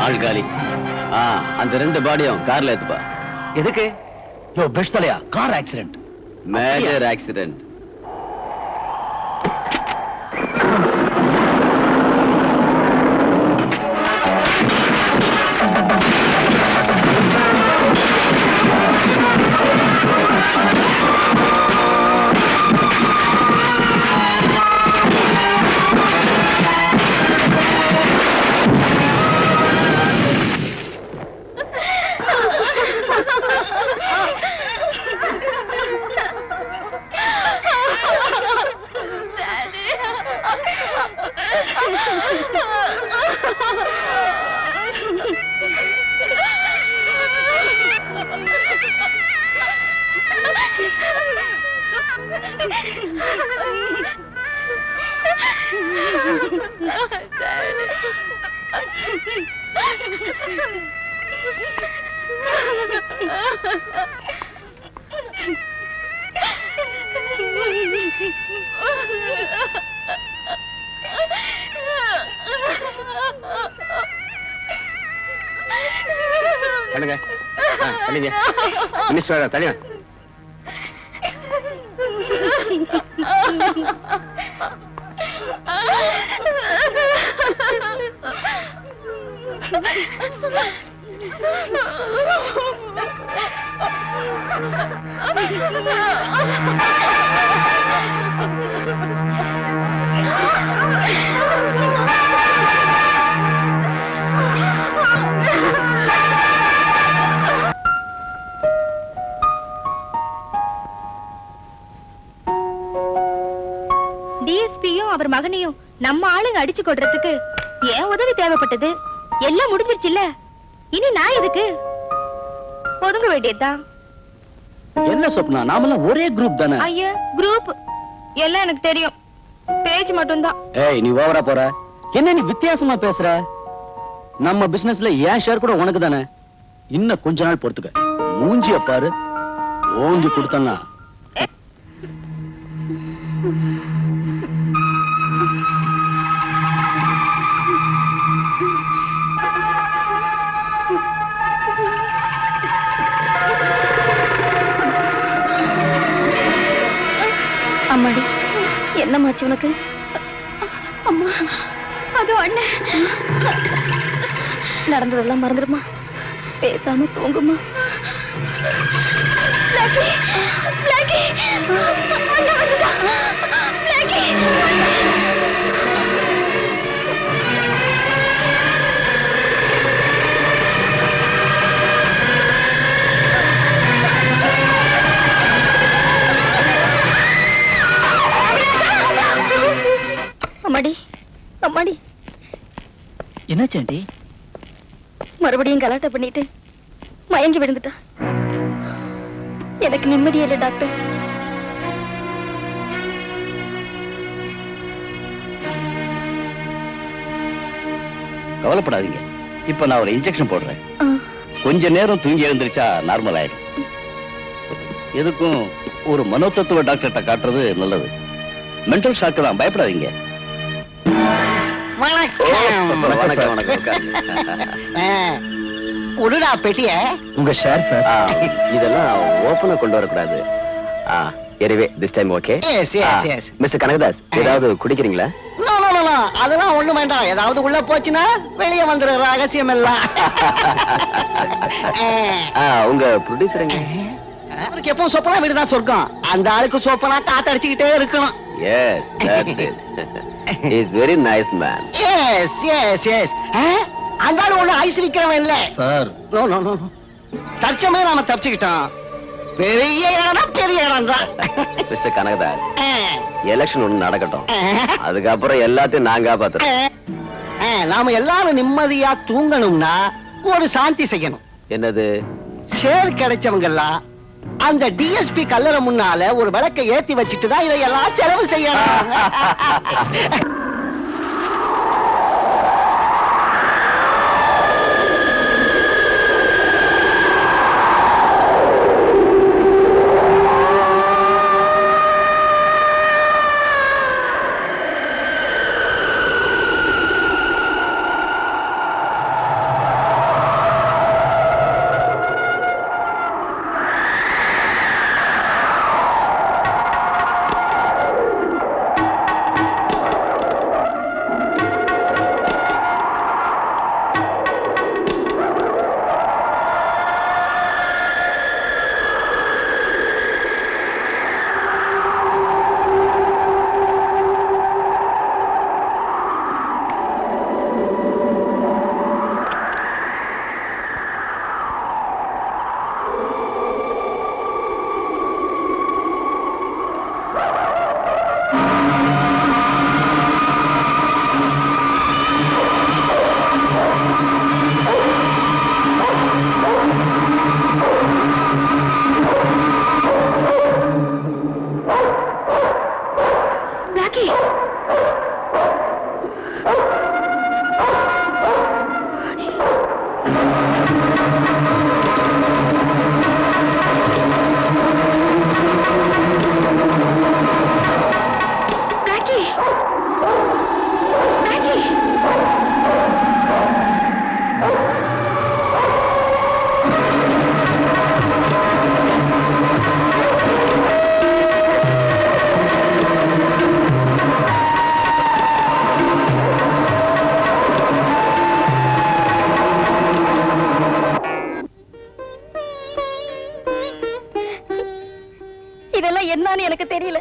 ஆள்காலி. அந்த 2 பாடியும் கார்ல ஏத்துப்பா. எதுக்கு? யோ பிரஷ் தலையா, car accident. Major accident. Minister தனியா டிஎஸ்பியும் அவர் மகனையும் நம்ம ஆளுங்க அடிச்சு கொள்றதுக்கு ஏன் உதவி தேவைப்பட்டது? எல்லாம் முடிஞ்சிருச்சுல்ல, இனி நான் எதுக்கு? ஒதுங்க வேண்டியதுதான். என்ன சொப்னா, நாமெல்லாம் ஒரே குரூப் தானே? ஐயா, குரூப் எல்லாம் எனக்கு தெரியும், பேஜ் மட்டும்தான். ஏய், நீ ஓவரா போற. என்ன நீ வித்தியாசமா பேசுற? நம்ம பிசினஸ்ல ஏன் ஷேர் கூட உனக்கு தானே. இன்னும் கொஞ்ச நாள் பொறுத்துக்க. மூஞ்சிய பாரு, ஓங்கி கொடுத்தனா. அம்மாடி, என்னமாச்சு உனக்கு? அம்மா, அது அண்ணன். நடந்ததெல்லாம் மறந்துடுமா, பேசாம தூங்குமா. அம்மாடி, அம்மாடி, என்னாச்சு ஆண்டி? மறுபடியும் கலாட்டை பண்ணிட்டு மயங்கி விழுந்துட்டா. எனக்கு நிம்மதியே இல்லை டாக்டர். கவலைப்படாதீங்க, இப்ப நான் ஒரு இன்ஜெக்ஷன் போடுறேன். கொஞ்ச நேரம் தூங்கி எழுந்திருச்சா நார்மல் ஆயிடும். எதுக்கும் ஒரு மனோதத்துவ டாக்டர்கிட்ட காட்டுறது நல்லது. மென்டல் ஷாக்கு தான், பயப்படாதீங்க. வணக்கம் வணக்கம் உட்காருங்க. உடுடா பெட்டிய. உங்க ஷேர் சார். இதெல்லாம் ஓபனா கொண்டு வரக்கூடாது. Anyway this time okay. Mister Kanagadas, ஏதாவது குடிக்கிறீங்களா? அதெல்லாம் ஒண்ணு வேண்டாம். ஏதாவது உள்ள போச்சுன்னா வெளியே வந்துடுற ரகசியம் எல்லாம். உங்க ப்ரொடியூசர் எங்க? அவருக்கு எப்பவும் சொப்பனா வீடுதான் சொர்க்கம். அந்த ஆளுக்கு சொப்பனா காத்தடிச்சுக்கிட்டே இருக்கணும். Yes, that's it. He's very nice man. Yes. அந்த ஆளு ஒண்ணு ஐஸ் விக்கிறவன் இல்ல சார். நோ. தற்சமயம் நாம தப்பிச்சுக்கிட்டோம். பெரிய இடம் தான். மிஸ்டர் கனகதாஸ், எலெக்ஷன் ஒண்ணு நடக்கட்டும், அதுக்கப்புறம் எல்லாத்தையும் நான் காப்பாத்துறேன். நாம எல்லாரும் நிம்மதியா தூங்கணும்னா ஒரு சாந்தி செய்யணும். என்னது? ஷேர் கிடைச்சவங்க எல்லாம் அந்த டிஎஸ்பி கல்லறை முன்னால ஒரு விளக்கை ஏத்தி வச்சுட்டு தான் இதையெல்லாம் செலவு செய்யணும். இதெல்லாம் என்னன்னு எனக்கு தெரியல.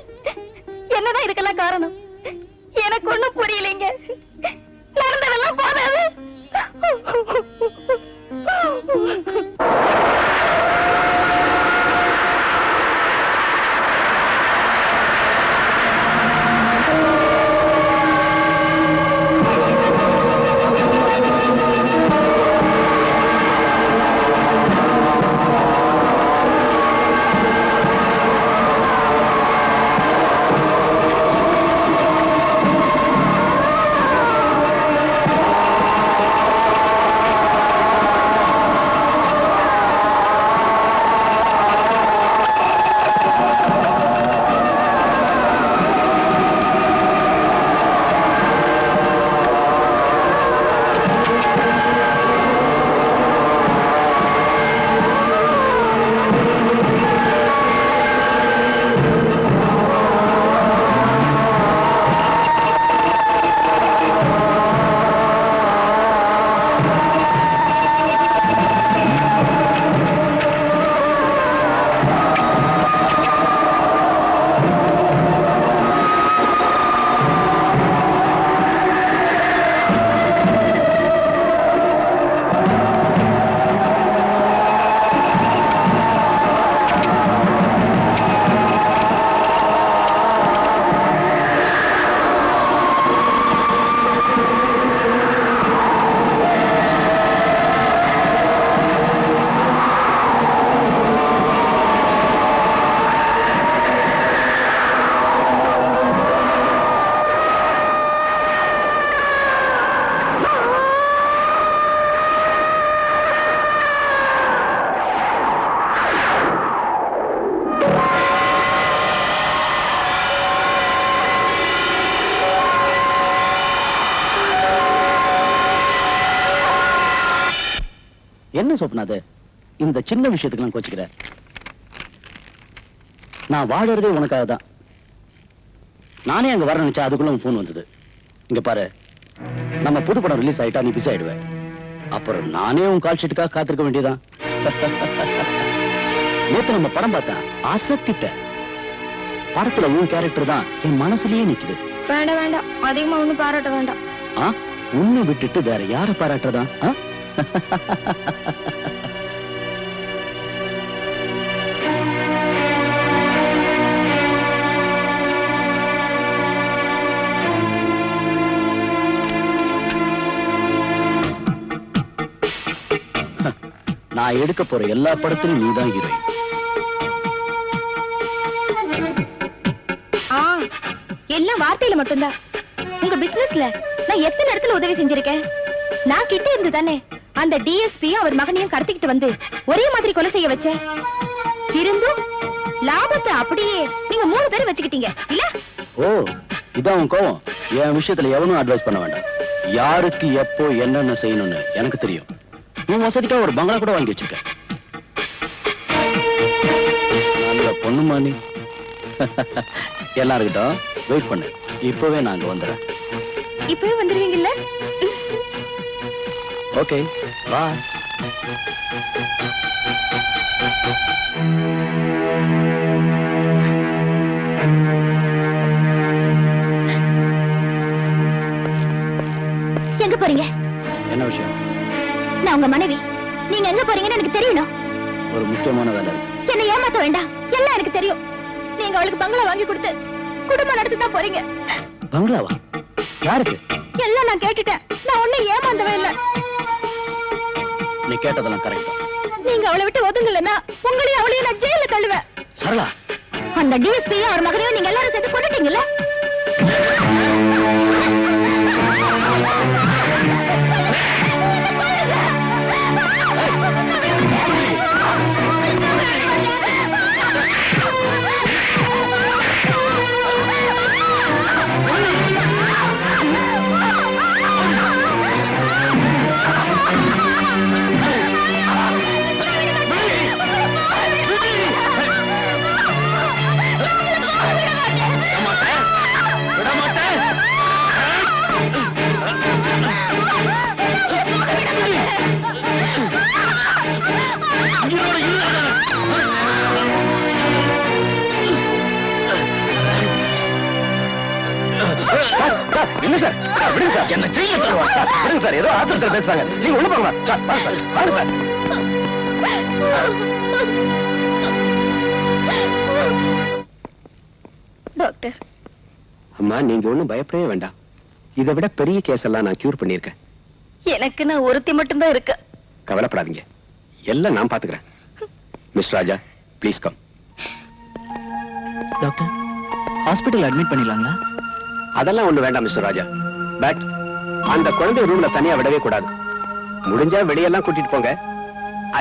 என்னதான் இதுக்கெல்லாம் காரணம் எனக்கு ஒண்ணும் புரியலைங்க. நடந்ததெல்லாம் போதாது. என்ன சொப்னா அது? இந்த சின்ன விஷயத்துக்கு நான் கோச்சுக்கிறேன். நான் வாழறதே உனக்காக தான். நானே அங்க வர நினைச்சா அதுக்குள்ள உன் போன் வந்தது. இங்க பாரு, நம்ம புது படம் ரிலீஸ் ஆயிட்டா நீ பிஸி ஆயிடுவேன். அப்புறம் நானே உன் கால் ஷீட்டுக்காக காத்திருக்க வேண்டியதான். நேத்து நம்ம படம் பார்த்தேன், அசத்திட்டேன். படத்துல உன் கேரக்டர் தான் என் மனசுலயே நிக்குது. வேண்டாம் வேண்டாம், அதிகமா ஒண்ணும் பாராட்ட வேண்டாம். உன்னை விட்டுட்டு வேற யார பாராட்டுறதா? நான் எடுக்க போற எல்லா படத்திலும் நீதான் ஹீரோயின். எல்லாம் வார்த்தையில மட்டும்தான். உங்க பிசினஸ்ல நான் எத்தனை இடத்துல உதவி செஞ்சிருக்கேன். நான் கிட்ட இருந்து தானே அந்த டிஎஸ்பியும் அவர் மகனையும் கடத்திக்கிட்டு வந்து ஒரே மாதிரி கொலை செய்ய வச்சேன். இருந்தும் லாபத்தை அப்படியே நீங்க 3 பேரும் வச்சுக்கிட்டீங்க இல்ல? ஓ, இதான் உன் கோவம். என் விஷயத்துல எவனும் அட்வைஸ் பண்ண வேண்டாம். யாருக்கு எப்போ என்னென்ன செய்யணும்னு எனக்கு தெரியும். நீ வசதிக்கா ஒரு பங்களா கூட வாங்கி வச்சிருக்க. நல்ல பொண்ணுமா நீ. எல்லாருக்கிட்டும் வெயிட் பண்ணு, இப்பவே நாங்க வந்துடுறேன். இப்பவே வந்துருவீங்கல்ல? ஓகே, பாய். எங்க போறீங்க? என்ன விஷயம்? நான் உங்க மனைவி. நீங்க எங்க போறீங்கன்னு எனக்கு தெரியணும். ஒரு முக்கியமான வேலை இருக்கு. என்ன ஏமாத்த வேண்டாம், எல்லாம் எனக்கு தெரியும். நீங்க அவளுக்கு பங்களா வாங்கி கொடுத்து குடும்பம் நடத்தி தான் போறீங்க. பங்களாவா? யாருக்கு? எல்லாம் நான் கேட்டுட்டேன். நான் ஒண்ணும் ஏமாந்தவே இல்ல. நீ கேட்டதெல்லாம் கரெக்ட். நீங்க அவளை விட்டு ஒதுங்கலன்னா உங்களையும் அவளையும் நான் ஜெயில தள்ளுவேன். சரளா, அந்த டிஎஸ்பியும் அவர் மகனையும் நீங்க எல்லாரும் சேர்த்து கொண்டுட்டீங்கல்ல? என்ன சார்? விடுங்க சார், என்ன செய்ய சொல்லுவாங்க? விடுங்க சார், ஏதோ ஆத்திரத்தில் பேசுறாங்க. நீங்க உள்ள போங்க சார். வாங்க சார். டாக்டர். அம்மா, நீங்க ஒண்ணும் பயப்படவே வேண்டாம். இதை விட பெரிய கேஸ் எல்லாம் நான் கியூர் பண்ணிருக்கேன். எனக்கு நான் ஒருத்தி மட்டும்தான் இருக்கு. கவலைப்படாதீங்க, எல்லாம் நான் பாத்துக்கிறேன். Mister Raja, please come. Doctor, hospital admit பண்ணிடலாங்களா? அதெல்லாம் ஒண்ணு வேண்டாம் மிஸ்டர் ராஜா. பட் அந்த குழந்தை ரூம்ல தனியா விடவே கூடாது. முடிஞ்சா வெளியெல்லாம் கூட்டிட்டு போங்க.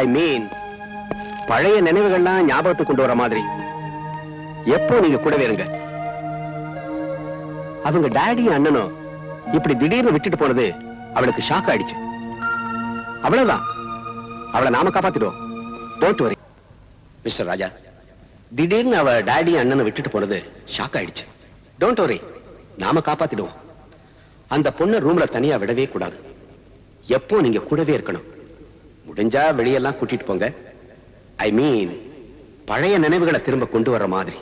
ஐ மீன், பழைய நினைவுகள்லாம் ஞாபகத்துக்கு கொண்டு வர மாதிரி எப்போ நீங்க கூடவே இருங்க. அவங்க டாடியும் அண்ணனும் இப்படி திடீர்னு விட்டுட்டு போனது அவளுக்கு ஷாக் ஆயிடுச்சு. அவ்வளவுதான், அவளை நாம காப்பாத்திடுவோம். டோன்ட் வரி மிஸ்டர் ராஜா. திடீர்னு அவ டாடியும் அண்ணனை விட்டுட்டு போனது ஷாக் ஆயிடுச்சு. டோன்ட் வரி, நாம காப்பாத்திடுவோம். அந்த பொண்ணு ரூம்ல தனியா விடவே கூடாது. எப்போ நீங்க கூடவே இருக்கணும். முடிஞ்சா வெளியெல்லாம் கூட்டிட்டு போங்க. ஐ மீன், பழைய நினைவுகளை திரும்ப கொண்டு வர்ற மாதிரி.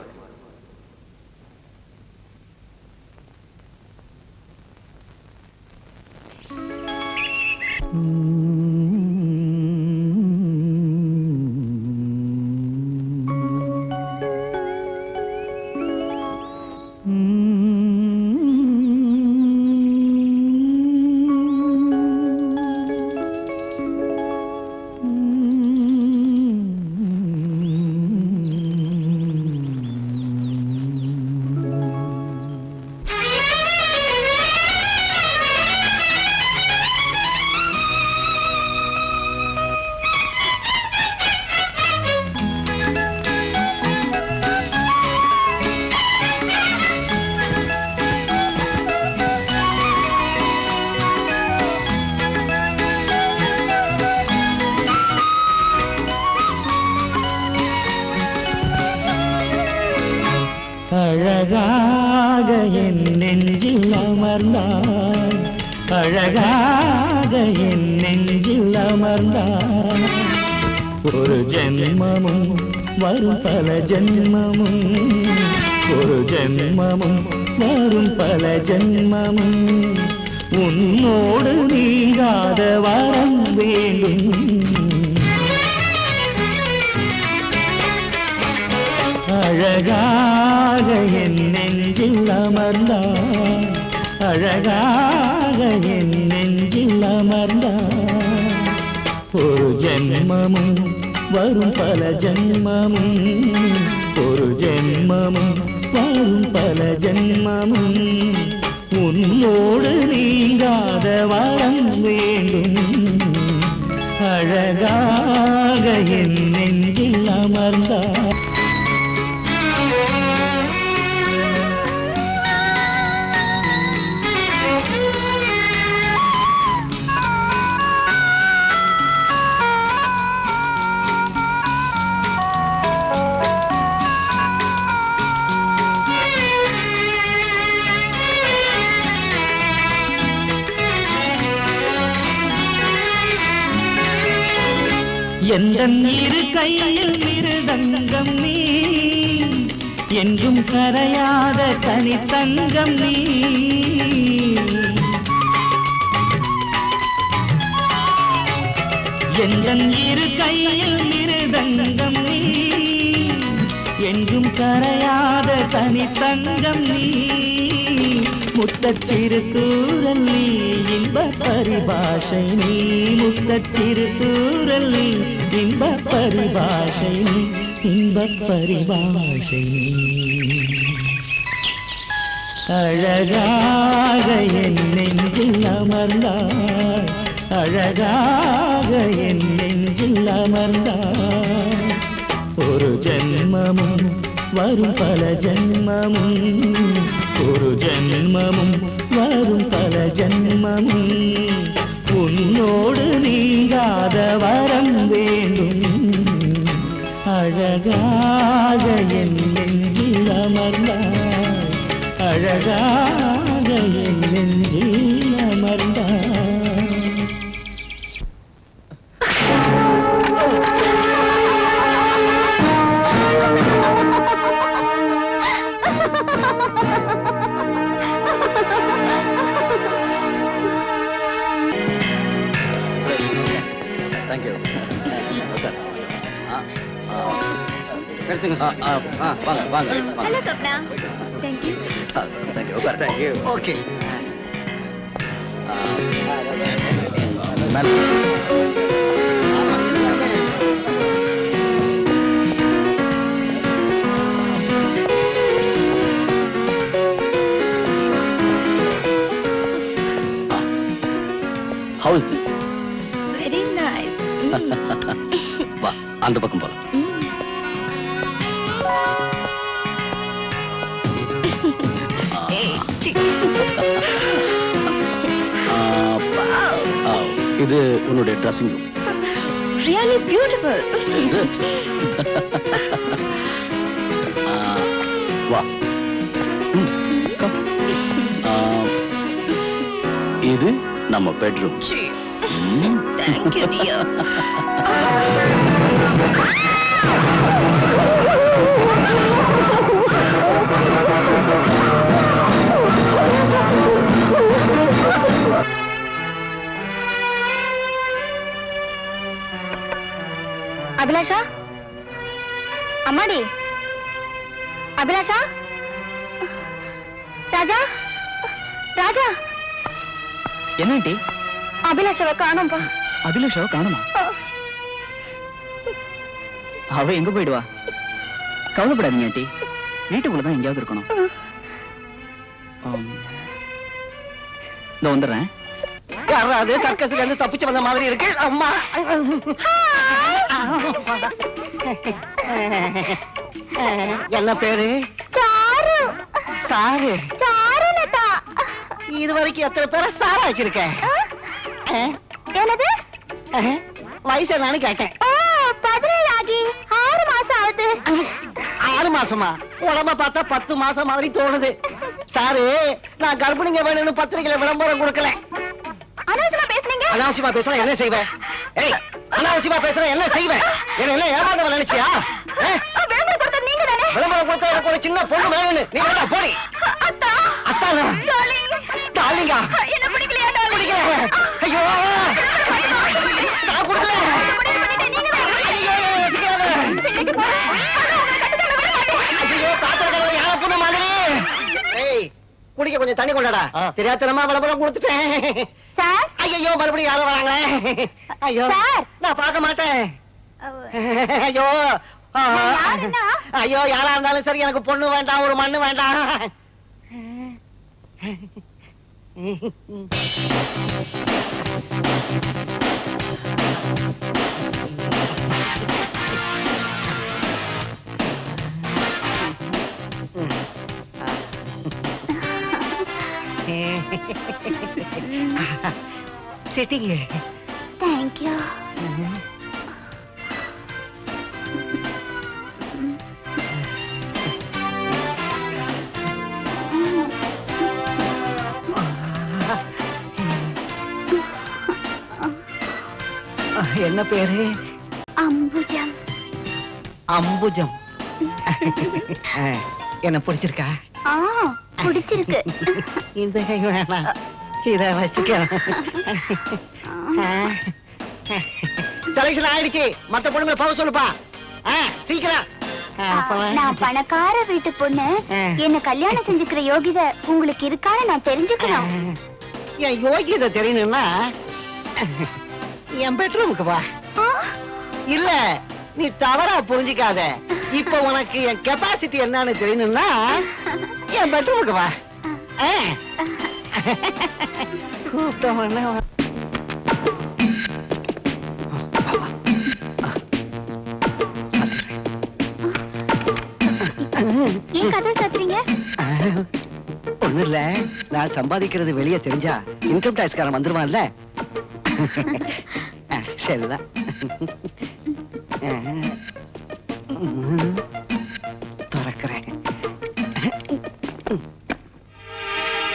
அழகாக என் நெஞ்சில் அமர்ந்தாய், அழகாக என் நெஞ்சில் அமர்ந்தாய். ஒரு ஜென்மமும் வரும் பல ஜென்மமும், ஒரு ஜென்மமும் வரும் பல ஜென்மமும், உன்னோடு நீங்காத வரம் வேண்டும். அழகாக என் நெஞ்சில் அமர்ந்தாய், அழகாக என் நெஞ்சில் அமர்ந்தாய். ஒரு ஜென்மமும் வரும் பல ஜென்மமும், ஒரு ஜென்மமும் வரும் பல ஜென்மமும், உன்னோடு நீங்காத வரம் வேண்டும். அழகாக என் நெஞ்சில் அமர்ந்தாய். எந்தன் இரு கையில் மிருதங்கம் நீ, என்றும் கரையாத தனித்தங்கம் நீ. எந்தன் இரு கையில் மிருதங்கம் நீ, என்றும் கரையாத தனித்தங்கம் நீ. முத்தச்சிறு தூரல் நீ, இன்ப பரிபாஷை நீ. முத்தச்சிறு தூரல் நீ, இன்ப பரிபாஷை நீ, இன்ப பரிபாஷை நீ. அழகாக என் நெஞ்சில் அமர்ந்தாய், அழகாக என் நெஞ்சில் அமர்ந்தாய். ஒரு ஜென்மமும் வரும் பல ஜென்மமும், ஒரு ஜென்மமும் வரும் பல ஜென்மமும், உன்னோடு நீங்காத வரம் வேண்டும். அழகாக என் நெஞ்சில் அமர்ந்தாய், அழகாக என் நெஞ்சில் அமர்ந்தாய். தேங்க்யூ. எடுத்துங்க சார். வாங்க வாங்க ஹலோ கப்னா. Thank you. Thank you. Thank you. Okay. How is this? Very nice. வா, அந்த பக்கம் போலாம். இது உன்னுடைய ட்ரெஸ்ஸிங் ரூம். Really beautiful. வா. இது நம்ம bedroom. Thank you, dear. Abhilasha, அம்மாடி, அபிலாஷா, ராஜா, ராஜா. என்ன ஆண்டி? அபிலாஷாவை காணோம்பா. அபிலாஷாவை காணுமா? அவ எங்க போயிடுவா? கவலைப்படாதீங்க ஆண்டி, வீட்டுக்குள்ளதான் எங்கேயாவது இருக்கணும். இந்த வந்துடுறேன். யாராவது சர்க்கஸ்ல இருந்து தப்பிச்சு வந்த மாதிரி இருக்கு. அம்மா என்ன பேரு? சாரு. சாரு. சாரு லதா. இது வரைக்கும் எத்தனை பேரை சாரா வச்சிருக்கேன்? என்னது? வயசு என்னன்னு கேட்டேன். 17 ஆகி 6 மாசம் ஆகுது. 6 மாசமா? உடம்ப பார்த்தா 10 மாசம் மாதிரி தோணுது. சாரு, நான் கர்ப்பிணிங்க வேணும்னு பத்திரிகையில விளம்பரம் கொடுக்கல. அனாவசியமா பேசுனீங்க. அனாவசியமா பேசுற என்ன செய்வேன்? ஏய், அனாவசியமா பேசுற என்ன செய்வேன்? என்ன ஏமாந்தவன் நினைச்சியா? விளம்பரம் கொடுத்தது நீங்க தானே? விளம்பரம் கொடுத்த எனக்கு ஒரு சின்ன பொண்ணு வேணும்னு நீ வேணா போடி. அத்தா. அத்தானா? டார்லிங். டார்லிங்கா? என்ன பிடிக்கலையா டார்லிங்? பிடிக்கல. ஐயோ, நான் கொடுக்கல. ஐயோ, வச்சுக்காத. ஐயோ, பாத்திரக்காரன் யாரை பொண்ணு மாதிரி. ஏய், குடிக்க கொஞ்சம் தண்ணி கொண்டாடா. தெரியாதனமா விளம்பரம் கொடுத்துட்டேன். சார். ஐயோ, மறுபடியும் யாரும் வராங்களே. ஐயோ, சார். நான் பார்க்க மாட்டேன். ஐயோ, யாருன்னா? ஐயோ, யாரா இருந்தாலும் சரி, எனக்கு பொண்ணு வேண்டாம், ஒரு மண்ணு வேண்டாம். Sitting here. Thank you. என்ன பேரு? அம்புஜம். அம்புஜம். என்ன பிடிச்சிருக்கா? பிடிச்சிருக்கு. இந்த கை வேணாம், இத வச்சுக்க. செலக்ஷன் ஆயிடுச்சு. மத்த பொண்ணுங்களை போக சொல்லுப்பா. சீக்கிரம். நான் பணக்கார வீட்டு பொண்ணு. என்ன கல்யாணம் செஞ்சுக்கிற யோகிதை உங்களுக்கு இருக்கான்னு நான் தெரிஞ்சுக்கணும். என் யோகிதை தெரியணும்னா என் பெட்ரூமுக்கு வா. இல்ல, நீ தவறா புரிஞ்சுக்காத. இப்ப உனக்கு என் கெப்பாசிட்டி என்னன்னு தெரியணும்னா என் பெட்ரூமுக்கு வா. கூப்பிட்டவன ஏன் கதை சாத்துறீங்க? ஒண்ணு இல்ல, நான் சம்பாதிக்கிறது வெளியே தெரிஞ்சா இன்கம் டாக்ஸ் காரன் வந்துருவான்ல. சரிதான். திறக்கிறேன்.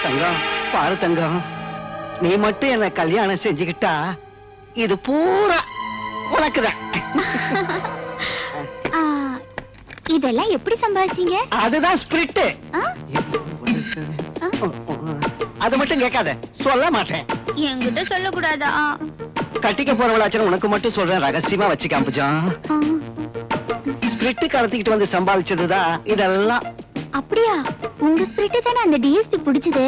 தங்கம், பாரு தங்கம், நீ மட்டும் என்ன கல்யாணம் செஞ்சுக்கிட்டா இது பூரா உனக்குதான். இதெல்லாம் எப்படி சம்பாதிச்சீங்க? அதுதான் ஸ்பிரிட். அது மட்டும் கேட்காத, சொல்ல மாட்டேன். என்கிட்ட சொல்லக்கூடாதா? கட்டிக்க போறவளாச்சும் உனக்கு மட்டும் சொல்றேன், ரகசியமா வச்சுக்க அம்புஜம். ஸ்பிரிட் கடத்திக்கிட்டு வந்து சம்பாதிச்சதுதான் இதெல்லாம். அப்படியா? உங்க ஸ்பிரிட் தானே அந்த டிஎஸ்பி பிடிச்சது.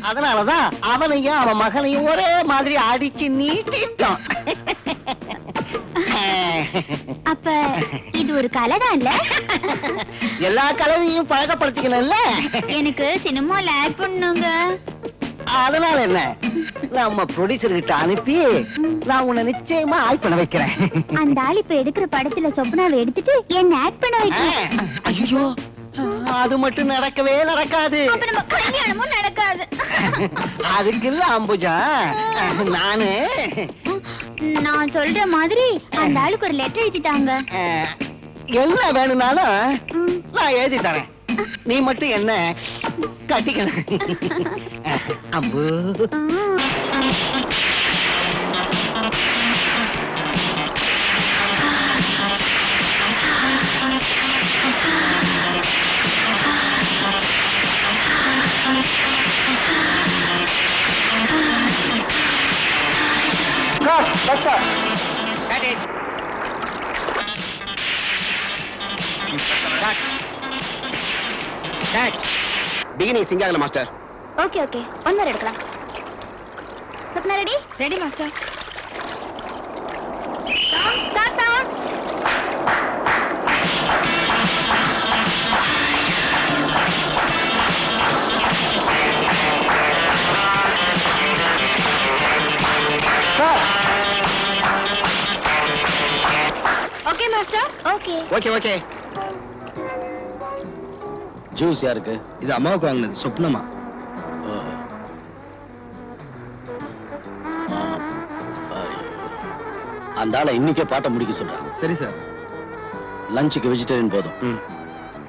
அதனாலதான் அவனையும் அவன் மகனையும் ஒரே மாதிரி அடிச்சு நீட்டிட்டான். அப்ப இது ஒரு கலைதான் இல்ல? எல்லா கலவையும் பழக்கப்படுத்திக்கணும்ல. எனக்கு சினிமால ஆக்ட் பண்ணுங்க. அதனால என்ன, நம்ம ப்ரொடியூசர் கிட்ட அனுப்பி நான் உன்னை நிச்சயமா ஆக்ட் பண்ண வைக்கிறேன். அந்த ஆள் இப்ப எடுக்கிற படத்துல சொப்னாவை எடுத்துட்டு என்ன ஆக்ட் பண்ண வைக்கிறேன். ஐயோ, அது மட்டும் நடக்கவே நடக்காது. அப்ப நம்ம கல்யாணமும் நடக்காது. அதுக்கு இல்ல அம்புஜா, நான் சொல்ற மாதிரி அந்த ஆளுக்கு ஒரு லெட்டர் எழுதிட்டாங்க. என்ன வேணும்னாலும் நான் எழுதி தரேன். நீ மட்டும் என்ன கட்டிக்கணும். அம்பு, பிகினிங் சிங்காகல master. Okay okay, one more எடுக்கலாம். Swapna ready? Ready master. Start start. Okay master. Okay okay okay. Juice யாருக்கு? இது அம்மாவுக்கு வாங்கினது, சொப்னமா. அந்த ஆளை இன்னைக்கே பாட்ட முடிக்க சொல்றாங்க. சரி சார். லஞ்சுக்கு வெஜிடேரியன் போதும்.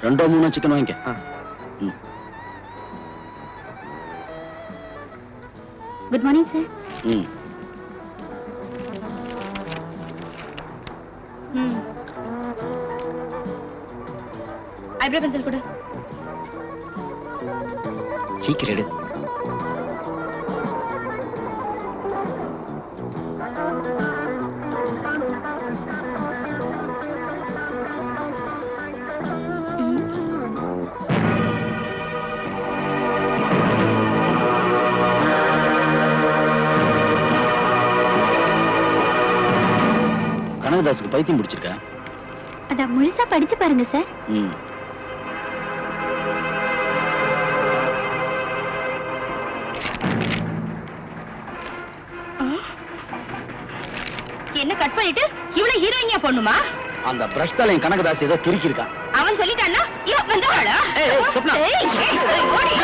2 3 சிக்கன் வாங்கிக்க. Good morning sir. Eyebrow pencil கொடு. சீக்கிரம் எடு. கனகதாஸுக்கு பைத்தியம் பிடிச்சிருக்கா? அத முழுசா படிச்சு பாருங்க சார். என்ன கட் பண்ணிட்டு இவ்வளவு ஹீரோயினியா பண்ணுமா? அந்த பிரஷ் தலையும் கனகதாஸ் ஏதோ திருக்கி இருக்கான். அவன் சொல்லிட்டான்னா இவன் வந்தவாளா? சொப்னா. ஓடி.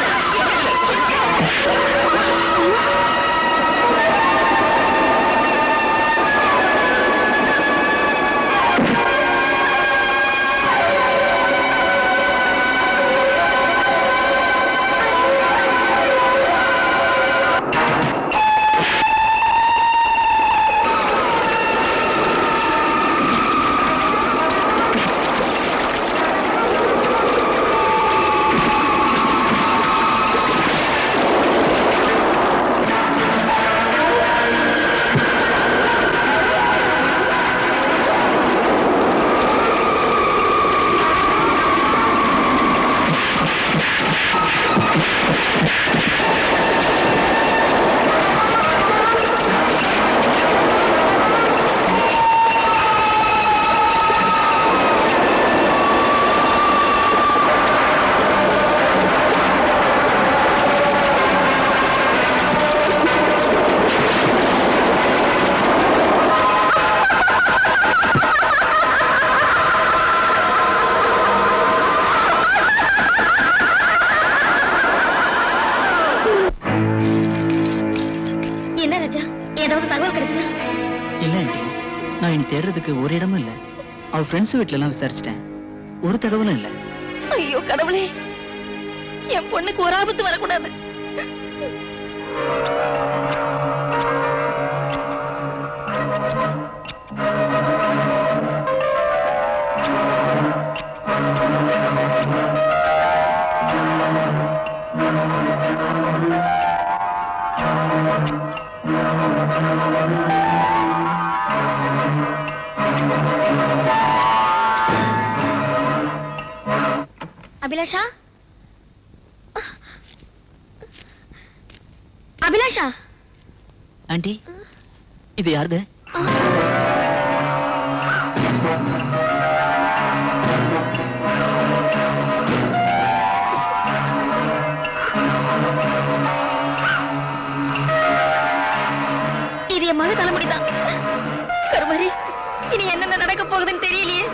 தேடுறதுக்கு ஒரு இடமும் இல்ல. அவ ஃப்ரெண்ட்ஸ் வீட்ல எல்லாம் விசாரிச்சிட்டேன், ஒரு தகவலும் இல்ல. ஐயோ கடவுளே, என் பொண்ணுக்கு ஒரு ஆபத்து வரக்கூடாது. அபிலாஷா, அபிலாஷா. ஆண்டி, இது யாருது? இது என் மக தலைமுடிதான். கருமாரி, இனி என்னென்ன நடக்க போகுதுன்னு தெரியலையே.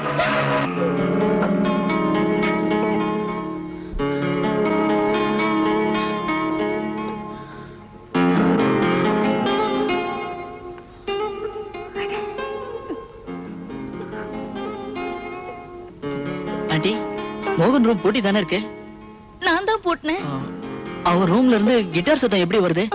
ஆண்டி, மோகன் ரூம் பூட்டி தானே இருக்கு? நான் தான் பூட்டினேன். அவர் ரூம்ல இருந்து கிட்டார் சத்தம் எப்படி வருது?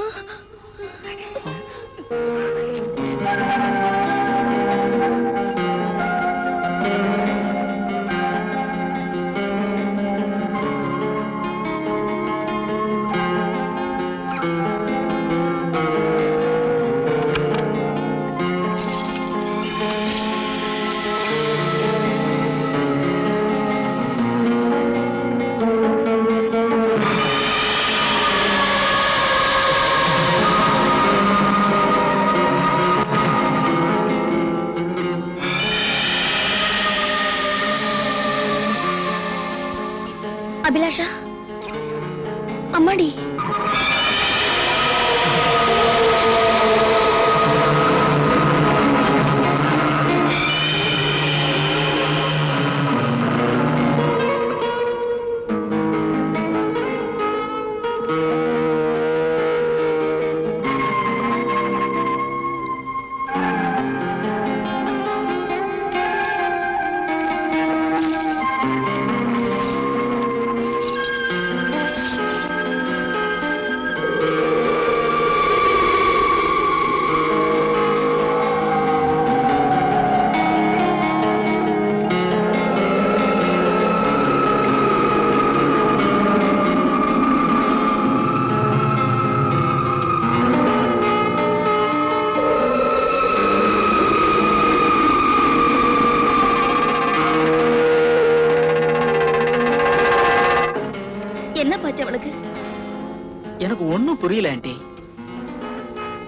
ஒண்ணும் புரியல ஆண்டி.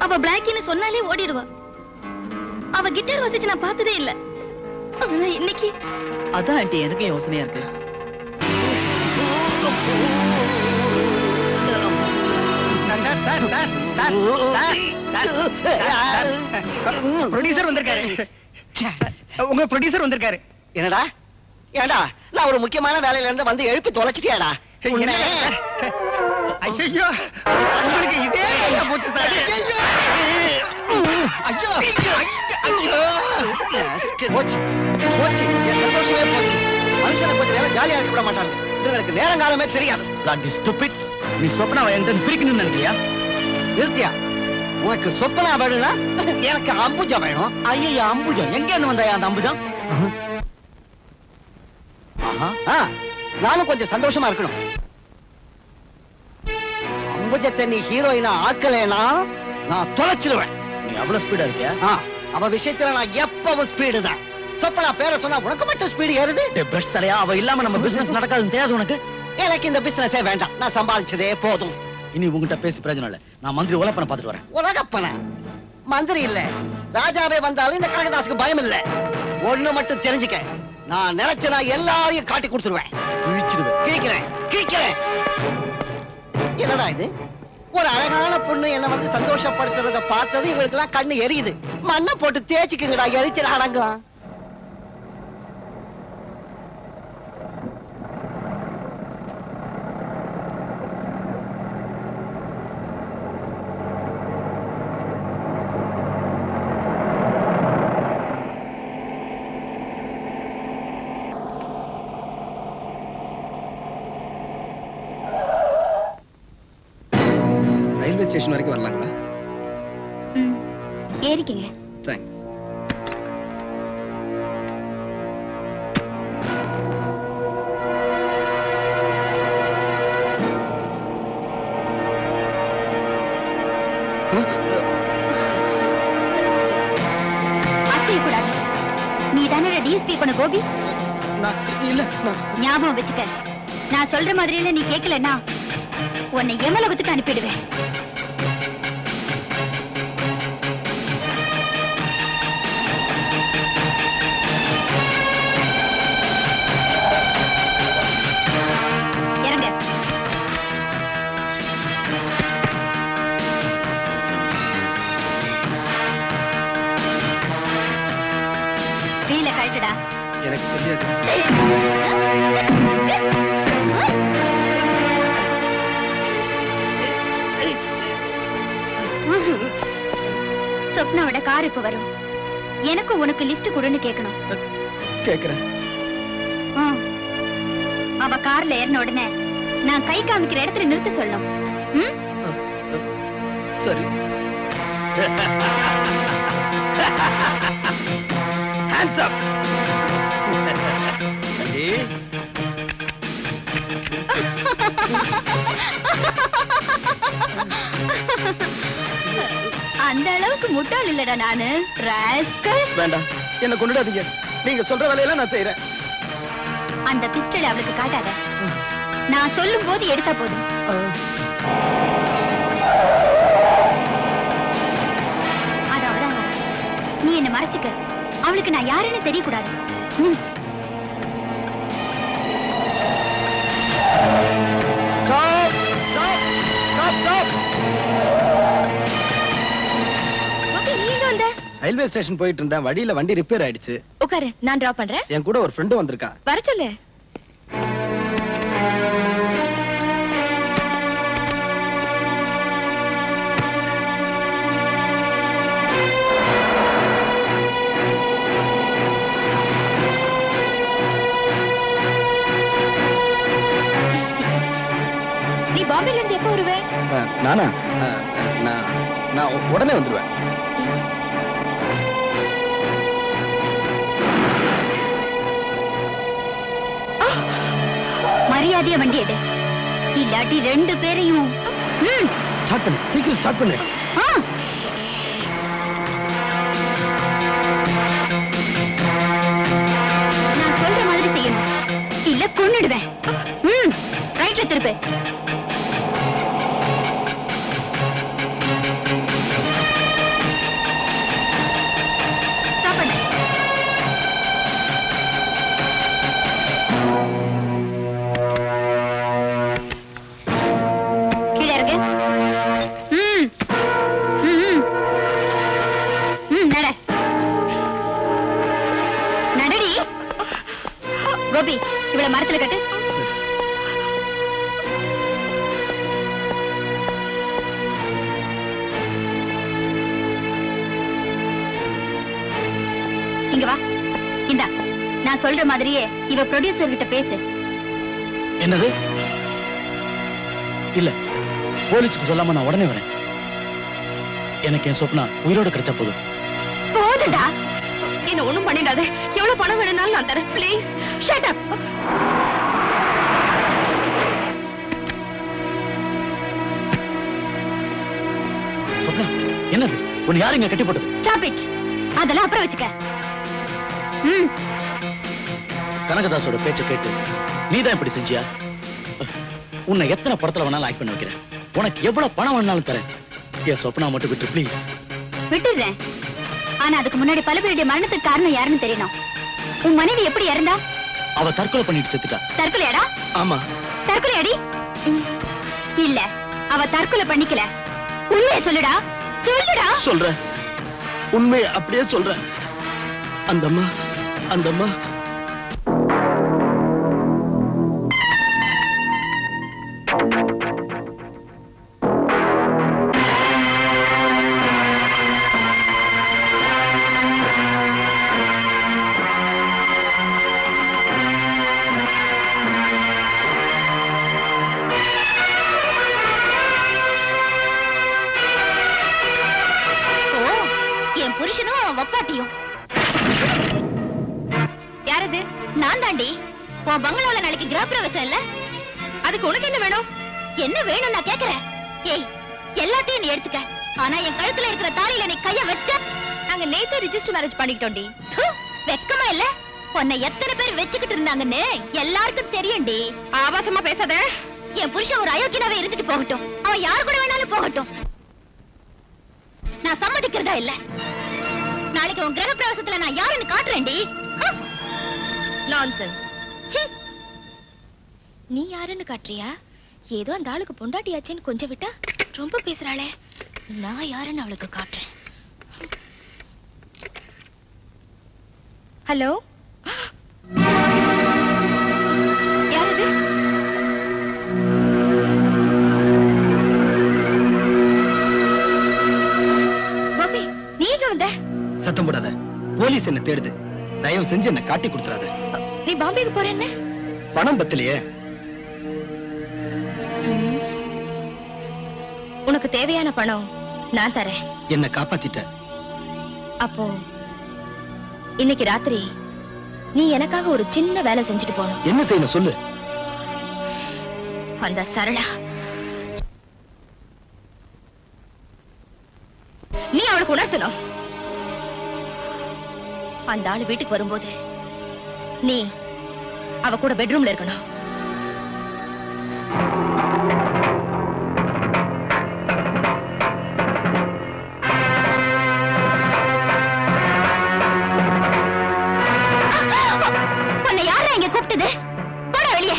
அவ பிளாக்கின்னு சொன்னாலே ஓடிடுவா. அவ கிட்டார் வாசிச்சு நான் பார்த்ததே இல்ல. ஆனா இன்னைக்கு அதான் ஆண்டி எனக்கு யோசனையா இருக்கு. ப்ரொடியூசர் வந்திருக்காரு. உங்க ப்ரொடியூசர் வந்திருக்காரு. என்னடா ஏடா நான் ஒரு முக்கியமான வேலையில இருந்து வந்து எழுப்பி தொலைச்சிட்டியாடா? ஐயோ உங்களுக்கு இதே ஐயா போச்சு சார். ஐயோ போச்சு போச்சு, என் சந்தோஷமே போச்சு. மனுஷனை கொஞ்சம் நேரம் ஜாலியா இருக்க விட மாட்டாங்க. இவங்களுக்கு நேரம் காலமே தெரியாது. நீ சொப்னாவை என்கிட்ட பிரிக்கணும்னு நினைக்கிறியா? நிறுத்தியா? உனக்கு சொப்பனா வேணும்னா எனக்கு அம்புஜம் வேணும். ஐயா அம்புஜம் எங்க இருந்து வந்தாயா அந்த அம்புஜம்? நானும் கொஞ்சம் சந்தோஷமா இருக்கணும். அம்புஜத்தை நீ ஹீரோயினா ஆக்கலைனா நான் தொலைச்சிடுவேன். நீ அவ்வளவு ஸ்பீடா இருக்கியா? அவ விஷயத்துல நான் எப்பவும் ஸ்பீடு தான். சொப்பனா பேரை சொன்னா உனக்கு மட்டும் ஸ்பீடு ஏறுது. பிரஷ் தலையா, அவ இல்லாம நம்ம பிசினஸ் நடக்காதுன்னு தெரியாது உனக்கு? எனக்கு இந்த பிசினஸே வேண்டாம். நான் சம்பாதிச்சதே போதும். இனி உங்ககிட்ட பேசி பிரயோஜனம் இல்ல. நான் மந்திரி உலப்பனை பார்த்துட்டு வரேன். உலகப்பன மந்திரி இல்ல, ராஜாவே வந்தாலும் இந்த கனகதாசுக்கு பயம் இல்ல. ஒண்ணு மட்டும் தெரிஞ்சுக்க, நான் நினைச்ச நான் எல்லாரையும் காட்டி கொடுத்துருவேன். கிழிக்கிறேன் கிழிக்கிறேன். என்னடா இது? ஒரு அழகான பொண்ணு என்ன வந்து சந்தோஷப்படுத்துறத பார்த்தது இவங்களுக்கு எல்லாம் கண்ணு எரியுது. மண்ணை போட்டு தேய்ச்சிக்குங்கடா, எரிச்சல் அடங்கும். ரயில்வே ஸ்டேஷன் வரைக்கும் வரலாங்களா? ஏறிக்கங்க. தேங்க்ஸ். கூடாது. நீ தானே டிஎஸ்பி கொண்ட கோபி? இல்ல, ஞாபகம் வச்சுக்க. நான் சொல்ற மாதிரியில நீ கேட்கலன்னா உன்னை எமலோகத்துக்கு அனுப்பிடுவேன். இறங்க. வீல கழட்டுடா. எனக்கு தெரியாது. சொப்னாவோட கார் இப்ப வரும். எனக்கு உனக்கு லிஃப்ட் கொடுன்னு கேட்கணும். கேக்குறேன். அவ கார்ல ஏறின உடனே நான் கை காமிக்கிற இடத்துல நிறுத்த சொல்லணும். சரி. Hands up. அந்த அளவுக்கு முட்டாள் இல்லடா நானு. வேண்டாம், என்ன கொண்டுடாதீங்க. நீங்க சொல்ற வேலையெல்லாம் நான் செய்யறேன். அந்த பிஸ்டல் அவளுக்கு காட்டாத. நான் சொல்லும் போது எடுத்தா போதும். அதான் நீ என்ன மறைச்சுக்க. அவளுக்கு நான் யாருன்னு தெரியக்கூடாது. ரயில்வே ஸ்டேஷன் போயிட்டு இருந்தேன். வழியில வண்டி ரிப்பேர் ஆயிடுச்சு. உட்காரு, நான் டிராப் பண்றேன். என் கூட ஒரு ஃப்ரெண்டு வந்திருக்கா. வர சொல்லு. நீ பாம்பேல இருந்து எப்போ வருவே? நானா? நான் உடனே வந்துடுவேன். மரியாதையா வண்டி எடு, இல்லாட்டி ரெண்டு பேரையும். ஸ்டார்ட் பண்ணு, சீக்கிரம் ஸ்டார்ட் பண்ணு. நான் சொல்ற மாதிரி செய்யணும், இல்ல கொன்னுடுவேன். ரைட்ல திருப்பு. நட நடடி. கோபி, இவளை மரத்துல கட்டு. இங்க வா. இந்தா, நான் சொல்ற மாதிரியே இவ ப்ரொடியூசர் கிட்ட பேசு. என்னது? இல்ல, போலீஸுக்கு சொல்லாம நான் உடனே வரேன். எனக்கு என் சொப்னா உயிரோட கிடைச்சா போதும். போதுடா, என்ன ஒண்ணும் பண்ணிடாத. எவ்வளவு பணம் வேணும்னாலும் நான் தரேன். Please shut up. சொப்னா, என்னது? உன்னை யாரு இங்க கட்டி போட்டது? Stop it. அதெல்லாம் அப்புறம் வச்சுக்க. கனகதாசோட பேச்ச கேட்டு நீதான் இப்படி செஞ்சியா? உன்னை எத்தனை படத்துல வேணாலும் ஆக்ட் பண்ண வைக்கிறேன். உனக்கு எவ்வளவு பணம் வேணாலும் தரேன். என் சொப்னா மட்டும் விட்டு ப்ளீஸ். விட்டுறேன். ஆனா அதுக்கு முன்னாடி பல பேருடைய மரணத்துக்கு காரணம் யாருன்னு தெரியணும். உன் மனைவி எப்படி இறந்தா? அவ தற்கொலை பண்ணிட்டு செத்துட்டா. தற்கொலையாடா? ஆமா. தற்கொலையாடி? இல்ல, அவ தற்கொலை பண்ணிக்கல. உண்மையை சொல்லுடா, சொல்லுடா. சொல்றேன், உண்மையை அப்படியே சொல்றேன். அந்தம்மா என் புருஷனும் வப்பாட்டியும். யாரது? நான் தாண்டி. உன் பங்களாவில நாளைக்கு கிரகப்பிரவேசம் இல்ல? அதுக்கு உனக்கு என்ன வேணும்? என்ன வேணும் நான் கேக்குறேன். ஏய், எல்லாத்தையும் நீ எடுத்துக்க. ஆனா என் கழுத்துல இருக்கிற தாலியில நீ கைய வச்ச. நாங்க நேத்து ரிஜிஸ்டர் மேரேஜ் பண்ணிக்கிட்டோம்டி. வெக்கமா இல்ல? உன்னை எத்தனை பேர் வச்சுக்கிட்டு இருந்தாங்கன்னு எல்லாருக்கும் தெரியும்டி. ஆபாசமா பேசாத. என் புருஷன் ஒரு அயோக்கியனாவே இருந்துட்டு போகட்டும். அவன் யாரு கூட வேணாலும் போகட்டும். நான் சம்மதிக்கிறதா இல்ல. நாளைக்கு உன் கிரக பிரவேசத்துல நான் யாருன்னு காட்டுறேன்டி. நான்சென்ஸ். நீ யாருன்னு காட்டுறியா? ஏதோ அந்த ஆளுக்கு பொண்டாட்டியாச்சேன்னு கொஞ்சம் விட்டா ரொம்ப பேசுறாளே. நான் யாருன்னு அவளுக்கு காட்டுறேன். ஹலோ, யாரது? பாபி, நீ எங்க வந்த? சத்தம் போடாத. போலீஸ் என்ன தேடுது. தயவு செஞ்சு என்ன காட்டி கொடுத்துறாத. நீ பாம்பேக்கு போறேன்னு? பணம் பத்தலையே. உனக்கு தேவையான பணம் நான் தரேன். என்ன காப்பாத்திட்ட. அப்போ இன்னைக்கு ராத்திரி நீ எனக்காக ஒரு சின்ன வேலை செஞ்சுட்டு போகணும். என்ன செய்யணும் சொல்லு. அந்த சரளா, நீ அவளுக்கு உணர்த்தணும். அந்த ஆளு வீட்டுக்கு வரும்போது நீ அவ கூட பெட்ரூம்ல இருக்கணும். உன்னை யாரா இங்க கூப்பிட்டது? போடா வெளியே.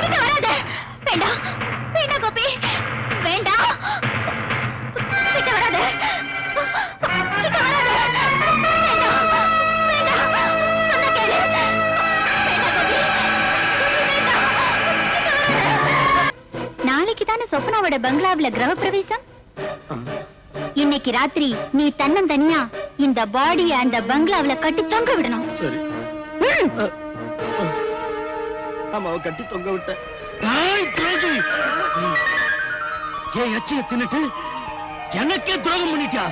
கிட்ட வராத. வேண்டாம் வேண்டாம் கோபி, வேண்டாம். கிட்ட வராத. கிட்ட வராத. வேண்டாம் வேண்டாம். சொன்னா கேளு. வேண்டாம் கோபி, வேண்டாம். கிட்ட வராத. நாளைக்கு தானே சொப்னாவோட பங்களாவில கிரகப்பிரவேசம். இன்னைக்கு ராத்திரி நீ தன்னந்தனியா இந்த பாடிய அந்த பங்களாவில கட்டி தொங்க விடணும். சரி. அம்மாவை கட்டி தொங்க விட்ட. ஏன் எச்சிய தின்னுட்டு எனக்கே துரோகம் பண்ணிட்டியா?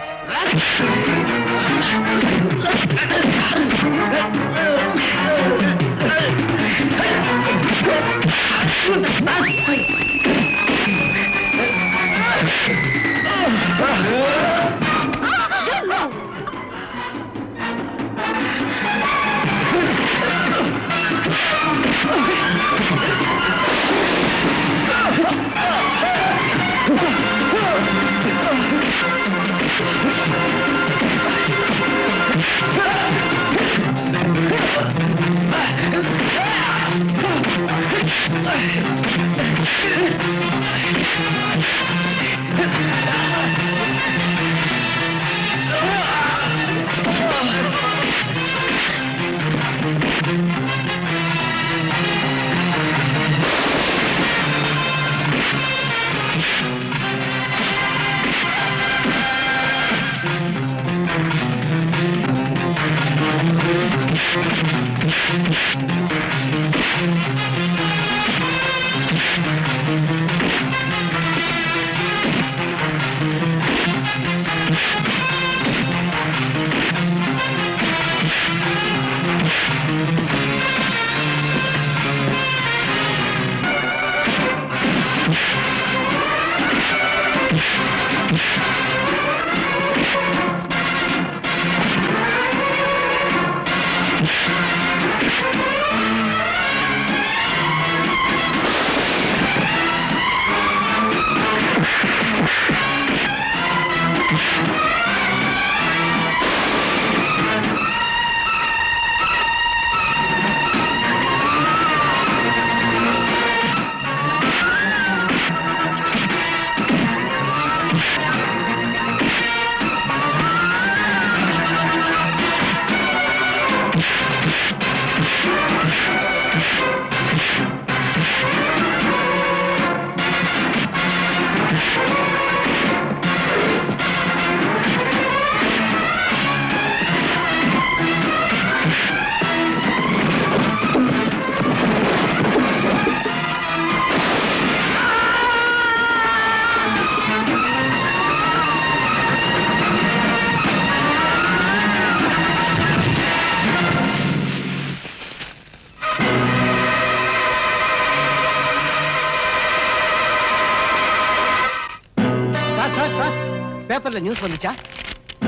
பேப்பர்ல நியூஸ் வந்துச்சா?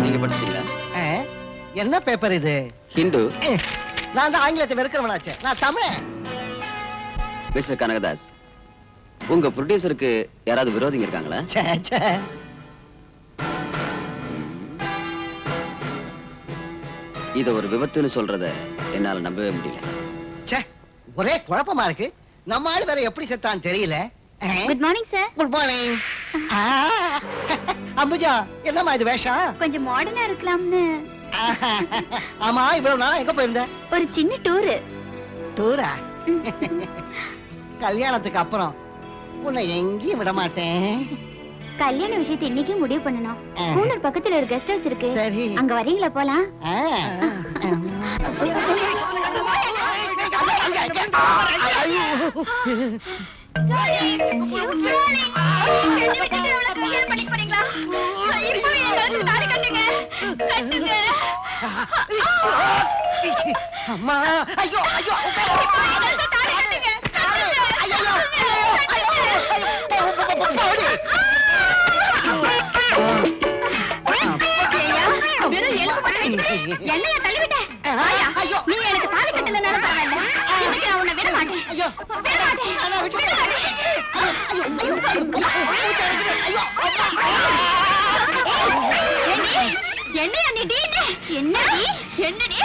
நீங்க படிச்சீங்களா? என்ன பேப்பர் இது? ஹிந்து. நான் தான் ஆங்கிலத்தை வெறுக்கிறவனாச்சே. நான் தமிழ். மிஸ்டர் கனகதாஸ், உங்க ப்ரொடியூசருக்கு யாராவது விரோதிங்க இருக்காங்களா? இத ஒரு விபத்துன்னு சொல்றத என்னால நம்பவே முடியல. ஒரே குழப்பமா இருக்கு. நம்ம ஆளு வேற எப்படி செத்தான்னு தெரியல. Good morning sir. Good morning. Ambuja, என்னம்மா இது வேஷம்? கொஞ்சம் மாடர்னா இருக்கலாம்னு. ஆமா, இவ்வளவு நாளா எங்க போயிருந்த? ஒரு சின்ன டூர். டூரா? கல்யாணத்துக்கு அப்புறம் உன்னை எங்கேயும் விட மாட்டேன். கல்யாண விஷயத்தை இன்னைக்கு முடிவு பண்ணணும். கூனூர் பக்கத்துல ஒரு கெஸ்ட் ஹவுஸ் இருக்கு. சரி. அங்க வரீங்களா? போலாம். அம்மா, ஐயோ ஐயோ, என்னைய தள்ளிவிட்ட. நீ எனக்கு தாலி கட்டல பரவாயில்ல. இன்னைக்கு நான் உன்னை விட மாட்டேன். என்னையா நீ டீனு? என்னடி? என்னடி?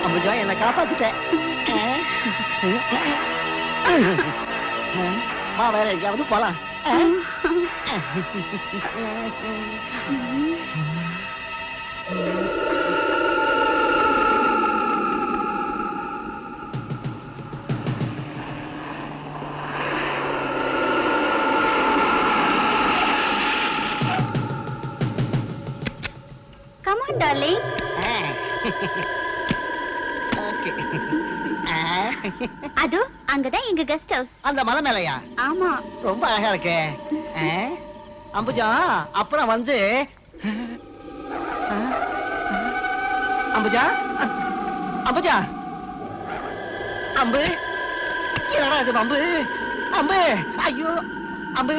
அம்புஜா, என்ன காப்பாத்திட்டேன். வேற எங்கேயாவது போலாம். Come on, darling. அது அங்கதான் எங்க கெஸ்ட் ஹவுஸ். அந்த மலை மேலையா? ஆமா. ரொம்ப அழகா இருக்கு. அம்புஜா, அப்புறம் வந்து அம்புஜா, அம்புஜா, அம்பு, என்னடா இது அம்பு? அம்பு, ஐயோ அம்பு.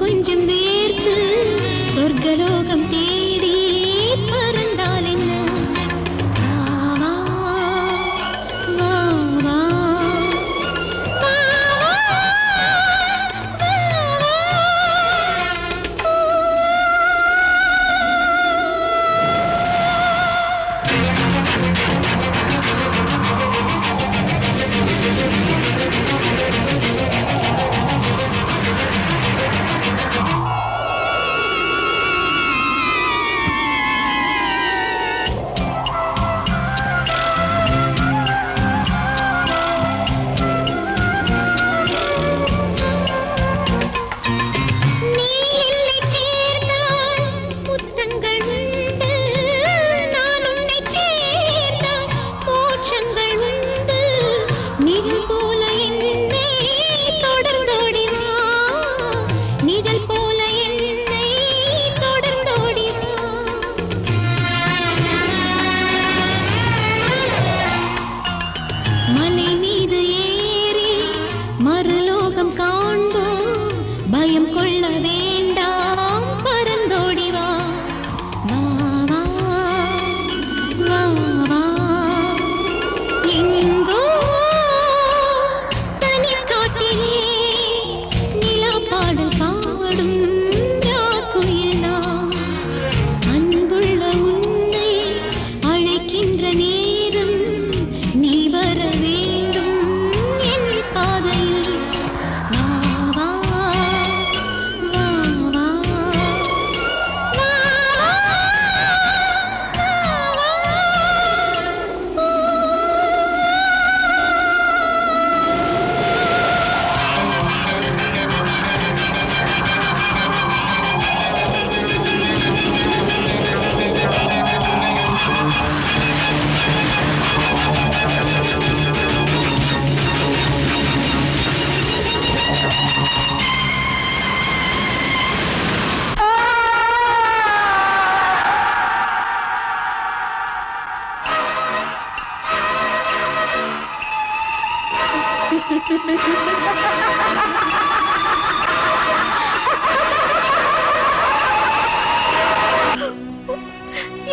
கொஞ்சம் வேர்த்து சொர்க்கலோகம் தேடி பறந்தால் என்ன? வா, வா, வா, வா,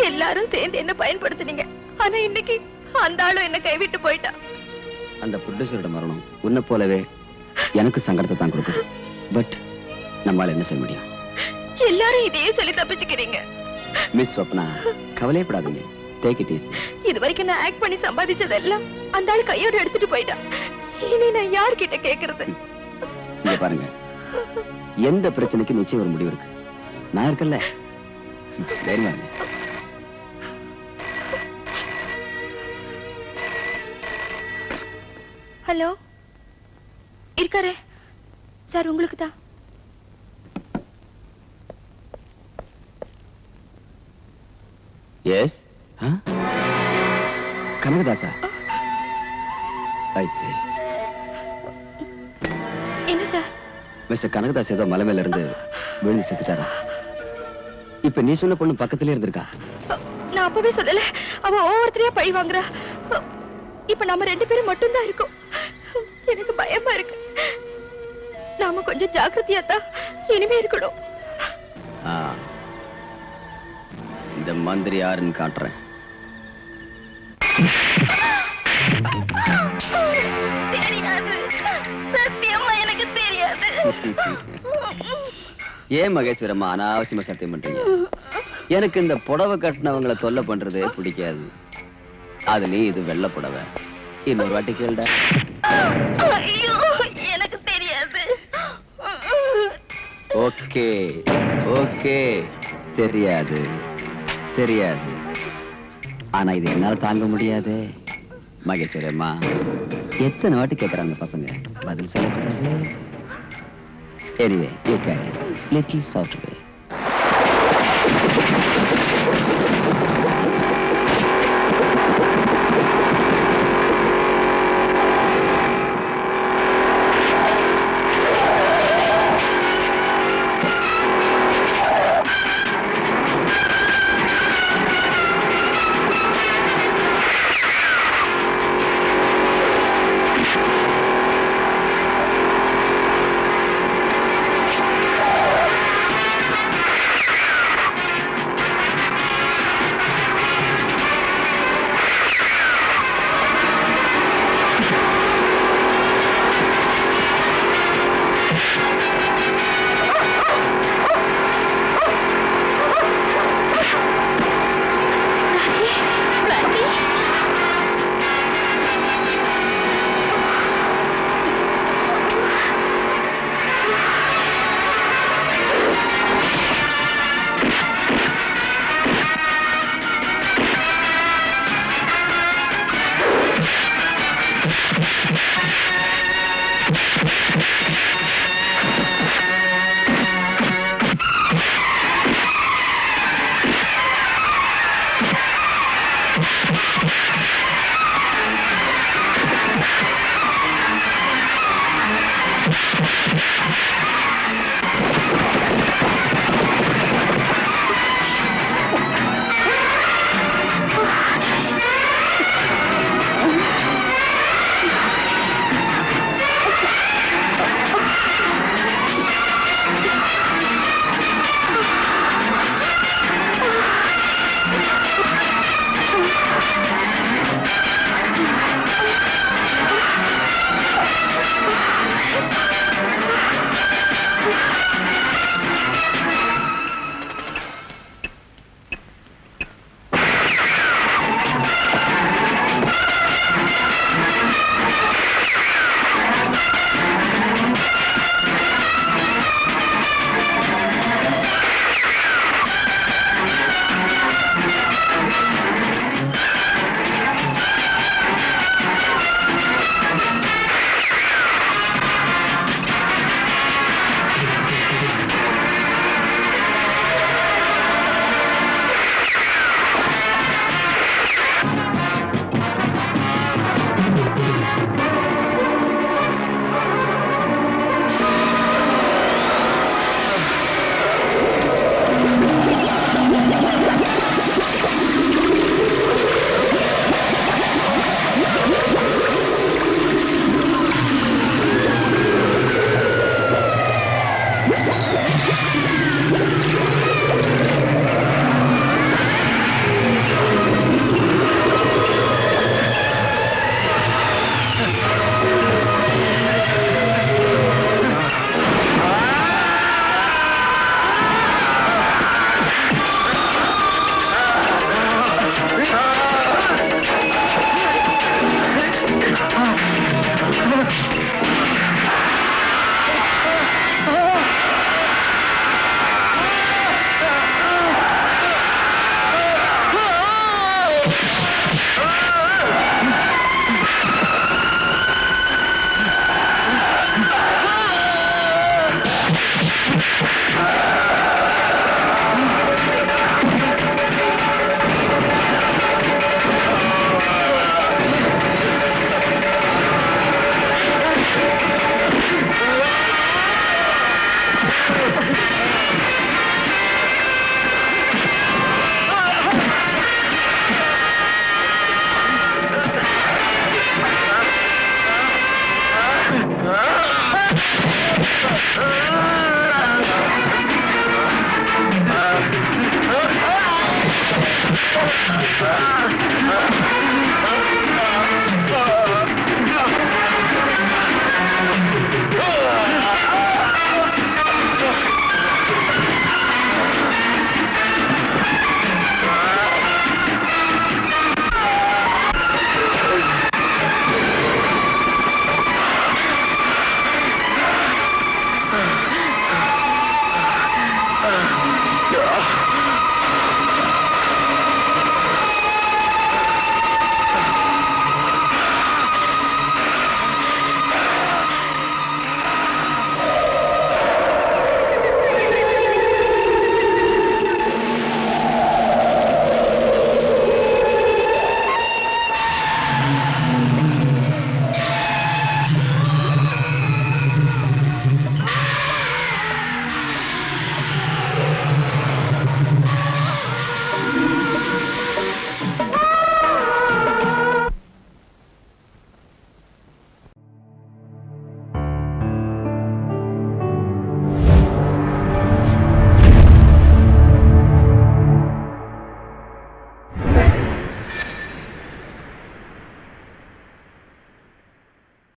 எல்லாரும் சேர்ந்து என்ன பயன்படுத்துனீங்க. ஆனா இன்னைக்கு அந்த ஆளும் என்ன கைவிட்டு போயிட்டா. அந்த ப்ரொடியூசரோட மரணம் உன்னை போலவே எனக்கு சங்கடத்தை தான் கொடுக்குது. பட் நம்மால என்ன செய்ய முடியும்? எல்லாரும் இதையே சொல்லி தப்பிச்சுக்கிறீங்க. மிஸ் ஸ்வப்னா, கவலைப்படாதீங்க. Take it easy. இது வரைக்கும் நான் ஆக்ட் பண்ணி சம்பாதிச்சதெல்லாம் அந்த ஆள் கையோட எடுத்துட்டு போயிட்டா. இனி நான் யார்கிட்ட கேக்குறது? இங்க பாருங்க, எந்த பிரச்சனைக்கு நிச்சயம் ஒரு முடிவு இருக்கு. நான் இருக்கல. தைரியமா இருங்க. ஹலோ, இருக்காரே சார், உங்களுக்கு தான். எஸ். கனகதாசா? ஐ சீ. என்ன சார்? மிஸ்டர் கனகதாஸ் ஏதோ மலை மேல இருந்து விழுந்து செத்துட்டாரா? இப்ப நீ சொன்ன பொண்ணு பக்கத்திலே இருந்திருக்கா? நான் அப்பவே சொல்லல, அவ ஒவ்வொருத்தரையா பழி வாங்குறா. இப்ப நம்ம 2 பேரும் மட்டும்தான் இருக்கோம். எனக்கு பயமா இருக்கு. நாம கொஞ்சம் ஜாக்கிரதையா தான் இனிமே இருக்கணும். இந்த மந்திரி யாருன்னு காட்டுறேன். சத்தியமா எனக்கு தெரியாது. ஏன் மகேஸ்வரம்மா அனாவசியமா சத்தியம் பண்றீங்க? எனக்கு இந்த புடவை கட்டினவங்களை தொல்லை பண்றதே பிடிக்காது. அதுலயும் இது வெள்ளை புடவை. இன்னொரு வாட்டி கேளுடா. ஐயோ, எனக்கு தெரியாது. ஓகே ஓகே, தெரியாது தெரியாது. ஆனா இது என்னால தாங்க முடியாது மகேஸ்வரம்மா. எத்தனை வாட்டி கேட்கறாங்க பசங்க, பதில் சொல்லக்கூடாது. Anyway, you can little soft way.